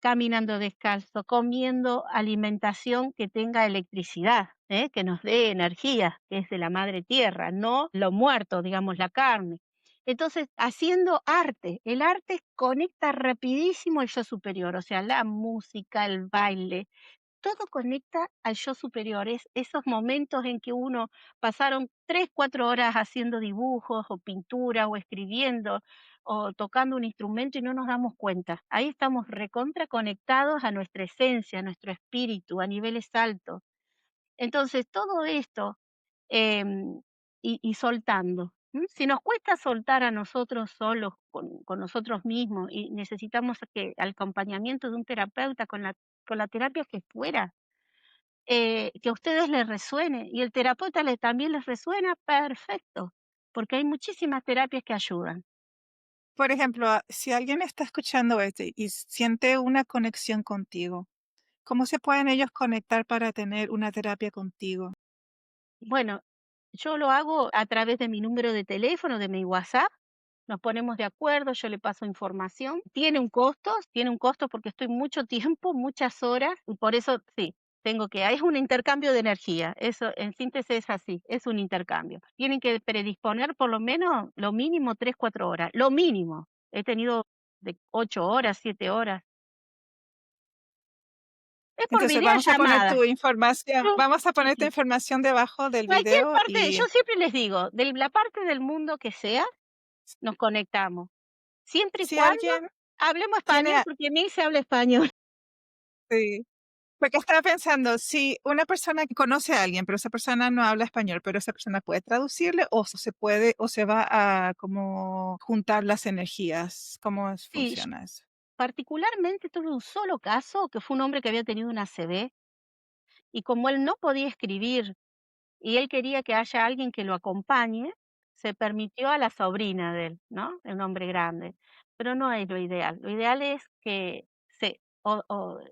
caminando descalzo, comiendo alimentación que tenga electricidad, que nos dé energía, que es de la madre tierra, no lo muerto, digamos, la carne. Entonces, haciendo arte, el arte conecta rapidísimo el yo superior, o sea, la música, el baile, todo conecta al yo superior. Es esos momentos en que uno pasaron 3, 4 horas haciendo dibujos o pintura o escribiendo o tocando un instrumento y no nos damos cuenta. Ahí estamos recontra conectados a nuestra esencia, a nuestro espíritu, a niveles altos. Entonces, todo esto, y soltando. Si nos cuesta soltar a nosotros solos, con nosotros mismos, y necesitamos que acompañamiento de un terapeuta con la terapia que fuera, que a ustedes les resuene y el terapeuta también les resuena, perfecto, porque hay muchísimas terapias que ayudan. Por ejemplo, si alguien está escuchando esto y siente una conexión contigo, ¿cómo se pueden ellos conectar para tener una terapia contigo? Bueno, yo lo hago a través de mi número de teléfono, de mi WhatsApp. Nos ponemos de acuerdo, yo le paso información. Tiene un costo porque estoy mucho tiempo, muchas horas, y por eso sí, es un intercambio de energía. Eso en síntesis es así, es un intercambio. Tienen que predisponer por lo menos, lo mínimo 3, 4 horas, lo mínimo. He tenido de 8 horas, 7 horas. Es por Entonces, vamos a poner videollamada. tu información, Sí, vamos a sí, poner tu sí. información debajo del Cualquier video parte, y yo siempre les digo, de la parte del mundo que sea, nos conectamos. Siempre y si cuando alguien hablemos español, tiene, porque Emil se habla español. sí, porque estaba pensando, si una persona que conoce a alguien, pero esa persona no habla español, pero esa persona puede traducirle o se puede o se va a como juntar las energías, Sí, funciona eso? particularmente tuve un solo caso, que fue un hombre que había tenido una ACV, y como él no podía escribir y él quería que haya alguien que lo acompañe, se permitió a la sobrina de él, ¿no? De un hombre grande. Pero no es lo ideal. Lo ideal es que sí,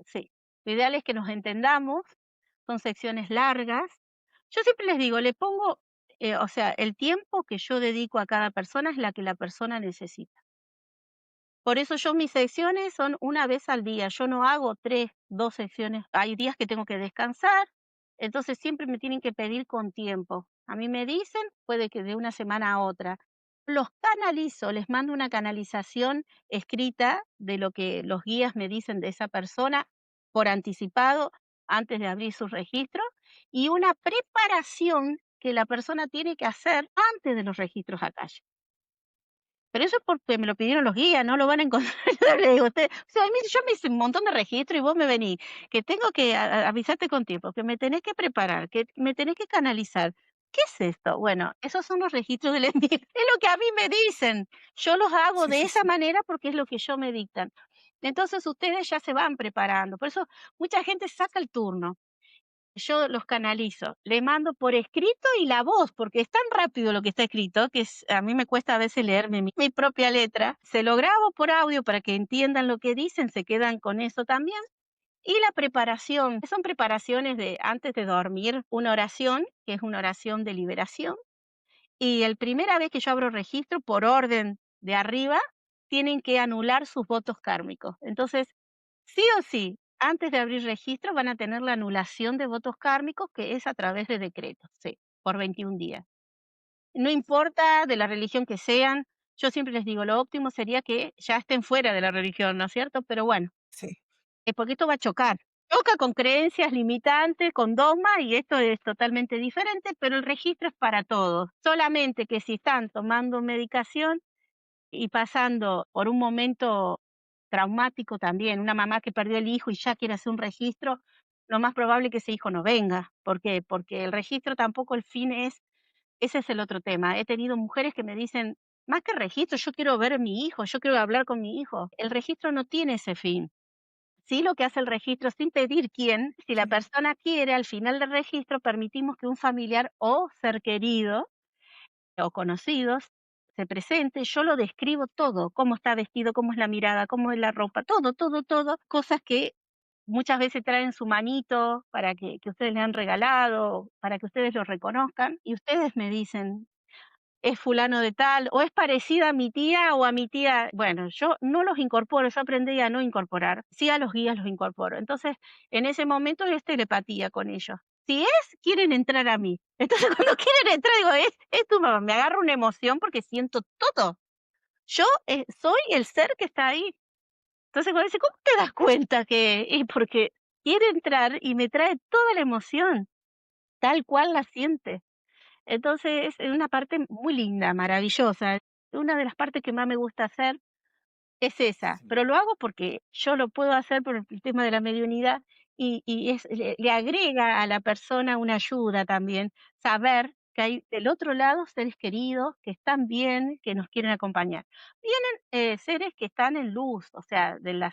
sí. Lo ideal es que nos entendamos, son secciones largas. Yo siempre les digo, le pongo, o sea, el tiempo que yo dedico a cada persona es la que la persona necesita. Por eso yo mis secciones son una vez al día. Yo no hago 3, 2 secciones. Hay días que tengo que descansar, entonces siempre me tienen que pedir con tiempo. A mí me dicen, puede que de una semana a otra. Los canalizo, les mando una canalización escrita de lo que los guías me dicen de esa persona por anticipado antes de abrir su registro y una preparación que la persona tiene que hacer antes de los registros acá. Pero eso es porque me lo pidieron los guías, no lo van a encontrar. Yo le digo: "Usted, o sea, a mí yo me hice un montón de registros y vos me venís, que tengo que avisarte con tiempo, que me tenés que preparar, que me tenés que canalizar". ¿Qué es esto? Bueno, esos son los registros del envío. Es lo que a mí me dicen. Yo los hago Sí, de sí, esa sí. manera porque es lo que yo me dictan. Entonces ustedes ya se van preparando. Por eso mucha gente saca el turno. Yo los canalizo, le mando por escrito y la voz, porque es tan rápido lo que está escrito que a mí me cuesta a veces leerme mi propia letra. Se lo grabo por audio para que entiendan lo que dicen, se quedan con eso también. Y la preparación, son preparaciones de antes de dormir, una oración, que es una oración de liberación. Y el primera vez que yo abro registro, por orden de arriba, tienen que anular sus votos kármicos. Entonces, sí o sí, antes de abrir registro van a tener la anulación de votos kármicos, que es a través de decretos, sí, por 21 días. No importa de la religión que sean, yo siempre les digo, lo óptimo sería que ya estén fuera de la religión, ¿no es cierto? Pero bueno, Sí, porque esto va a chocar. Choca con creencias limitantes, con dogmas, y esto es totalmente diferente, pero el registro es para todos. Solamente que si están tomando medicación y pasando por un momento traumático también, una mamá que perdió el hijo y ya quiere hacer un registro, lo más probable es que ese hijo no venga. ¿Por qué? Porque el registro tampoco el fin es, ese es el otro tema. He tenido mujeres que me dicen, más que registro, yo quiero ver a mi hijo, yo quiero hablar con mi hijo. El registro no tiene ese fin. Sí, lo que hace el registro sin pedir quién, si la sí, persona quiere, al final del registro permitimos que un familiar o ser querido o conocidos se presente, yo lo describo todo, cómo está vestido, cómo es la mirada, cómo es la ropa, todo, todo, todo, cosas que muchas veces traen su manito para que ustedes le han regalado, para que ustedes lo reconozcan, y ustedes me dicen, es fulano de tal, o es parecida a mi tía o a mi tía. Bueno, yo no los incorporo, yo aprendí a no incorporar, sí a los guías los incorporo. Entonces, en ese momento es telepatía con ellos. Si es, quieren entrar a mí. Entonces, cuando quieren entrar, digo, es tu mamá, me agarro una emoción porque siento todo. Yo soy el ser que está ahí. Entonces, cuando dice, ¿cómo te das cuenta que? Y porque quiere entrar y me trae toda la emoción, tal cual la siente. Entonces, es una parte muy linda, maravillosa. Una de las partes que más me gusta hacer es esa, sí. pero lo hago porque yo lo puedo hacer por el tema de la mediunidad y le agrega a la persona una ayuda también, saber que hay del otro lado seres queridos que están bien, que nos quieren acompañar. Vienen seres que están en luz, o sea, de la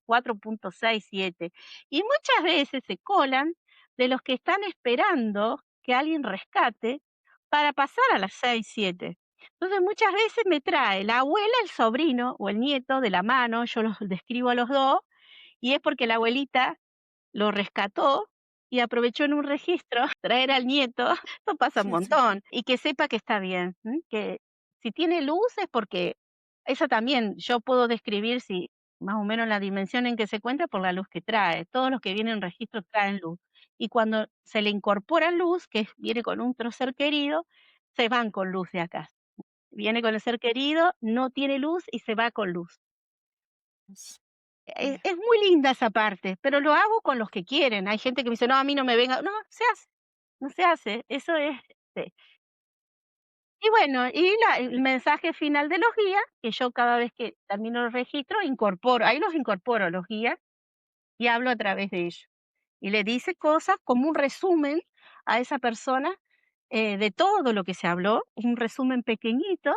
4.6, 7, y muchas veces se colan de los que están esperando que alguien rescate para pasar a las 6, 7. Entonces, muchas veces me trae la abuela, el sobrino o el nieto de la mano, yo los describo a los 2, y es porque la abuelita lo rescató y aprovechó en un registro traer al nieto, esto pasa un Sí, sí, montón, y que sepa que está bien, que si tiene luz es porque eso también yo puedo describir si más o menos la dimensión en que se encuentra por la luz que trae. Todos los que vienen en registro traen luz. Y cuando se le incorpora luz, que viene con un otro ser querido, se van con luz de acá. Viene con el ser querido, no tiene luz y se va con luz. sí. Es muy linda esa parte, pero lo hago con los que quieren. Hay gente que me dice: "No, a mí no me venga". No, se hace, no se hace. Eso es, y bueno, el mensaje final de los guías, que yo cada vez que termino el registro incorporo, ahí los incorporo a los guías y hablo a través de ellos. Y le dice cosas como un resumen a esa persona, de todo lo que se habló, un resumen pequeñito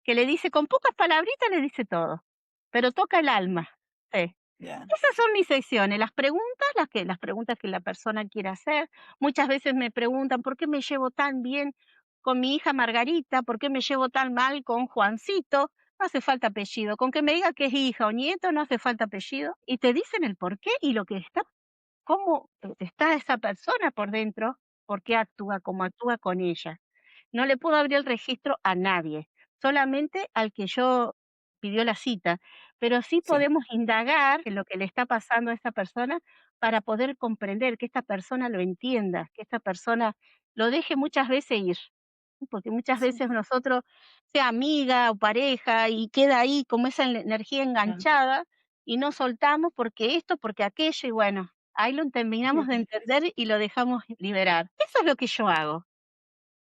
que le dice con pocas palabritas le dice todo, pero toca el alma. Sí. Ya. Esas son mis secciones, las preguntas que la persona quiere hacer. Muchas veces me preguntan: "¿Por qué me llevo tan bien con mi hija Margarita? ¿Por qué me llevo tan mal con Juancito?". No hace falta apellido, con que me diga que es hija o nieto, no hace falta apellido, y te dicen el porqué y lo que está, cómo está esa persona por dentro, por qué actúa como actúa con ella. No le puedo abrir el registro a nadie, solamente al que yo pidió la cita, pero sí Sí, podemos indagar en lo que le está pasando a esta persona para poder comprender, que esta persona lo entienda, que esta persona lo deje muchas veces ir, porque muchas sí. veces nosotros, sea amiga o pareja, y queda ahí como esa energía Ya. enganchada y no soltamos porque esto, porque aquello, y bueno, ahí lo terminamos de Sí, entender y lo dejamos liberar. Eso es lo que yo hago,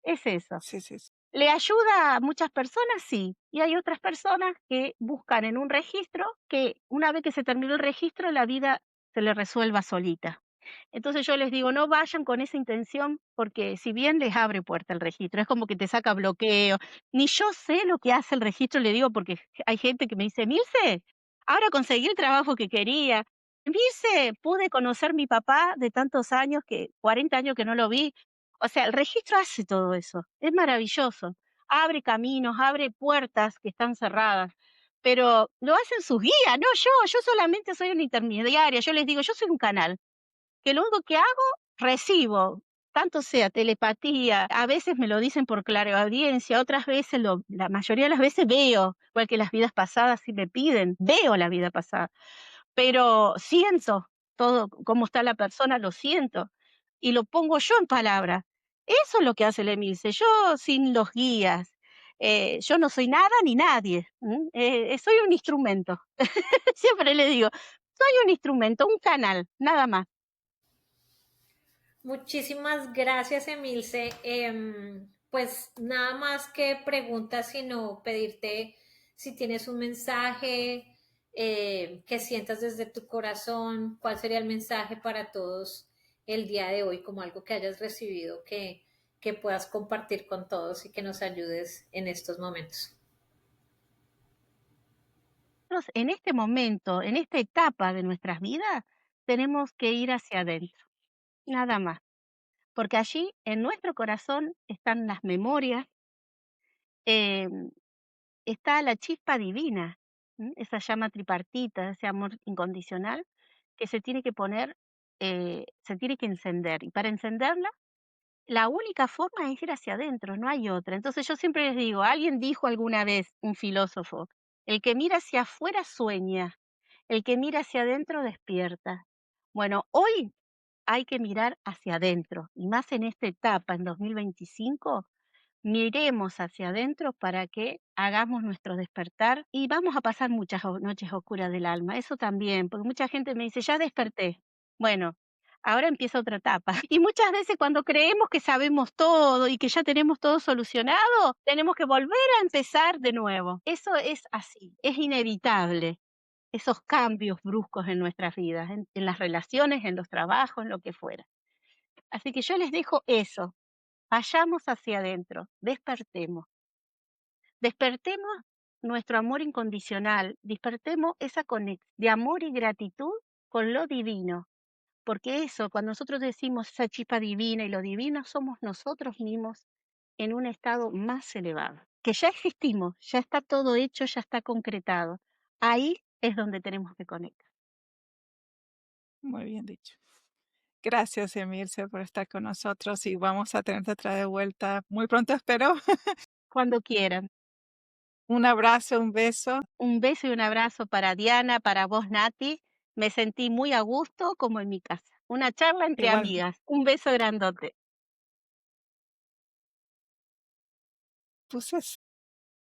es eso. sí, sí. ¿Le ayuda a muchas personas? Sí. Y hay otras personas que buscan en un registro que una vez que se terminó el registro, la vida se le resuelva solita. Entonces yo les digo, no vayan con esa intención porque si bien les abre puerta el registro, es como que te saca bloqueo. Ni yo sé lo que hace el registro, le digo, porque hay gente que me dice, Milce, ahora conseguí el trabajo que quería. Milce, pude conocer mi papá de tantos años, que 40 años que no lo vi. O sea, el registro hace todo eso, es maravilloso. Abre caminos, abre puertas que están cerradas, pero lo hacen sus guías, no yo solamente soy una intermediaria, yo les digo, yo soy un canal que lo único que hago, recibo, tanto sea telepatía, a veces me lo dicen por clariaudiencia, otras veces, la mayoría de las veces veo, igual que las vidas pasadas, si me piden, veo la vida pasada, pero siento todo cómo está la persona, lo siento y lo pongo yo en palabras. Eso es lo que hace el Emilce, yo sin los guías, yo no soy nada ni nadie, soy un instrumento. Siempre le digo, soy un instrumento, un canal, nada más. Muchísimas gracias, Emilce. Pues nada más que preguntas, sino pedirte si tienes un mensaje que sientas desde tu corazón, cuál sería el mensaje para todos el día de hoy, como algo que hayas recibido que puedas compartir con todos y que nos ayudes en estos momentos. Nosotros en este momento, en esta etapa de nuestras vidas, tenemos que ir hacia adentro, nada más, porque allí en nuestro corazón están las memorias, em, está la chispa divina, esa llama tripartita, ese amor incondicional que se tiene que poner, se tiene que encender. Y para encenderla, la única forma es ir hacia adentro, no hay otra. Entonces yo siempre les digo, alguien dijo alguna vez, un filósofo, el que mira hacia afuera sueña, el que mira hacia adentro despierta. Bueno, hoy hay que mirar hacia adentro, y más en esta etapa, en 2025, miremos hacia adentro para que hagamos nuestro despertar y vamos a pasar muchas noches oscuras del alma, eso también, porque mucha gente me dice, ya desperté. Bueno, ahora empieza otra etapa. Y muchas veces cuando creemos que sabemos todo y que ya tenemos todo solucionado, tenemos que volver a empezar de nuevo. Eso es así, es inevitable esos cambios bruscos en nuestras vidas, en las relaciones, en los trabajos, en lo que fuera. Así que yo les dejo eso, vayamos hacia adentro, despertemos, despertemos nuestro amor incondicional, despertemos esa conexión de amor y gratitud con lo divino, porque eso, cuando nosotros decimos esa chispa divina y lo divino, somos nosotros mismos en un estado más elevado, que ya existimos, ya está todo hecho, ya está concretado. Ahí es donde tenemos que conectar. Muy bien dicho. Gracias, Emilce, por estar con nosotros y vamos a tenerte otra de vuelta muy pronto, espero. Cuando quieran. Un abrazo, un beso. Un beso y un abrazo para Diana, para vos, Nati. Me sentí muy a gusto como en mi casa. Una charla entre Igual, amigas. Un beso grandote. pues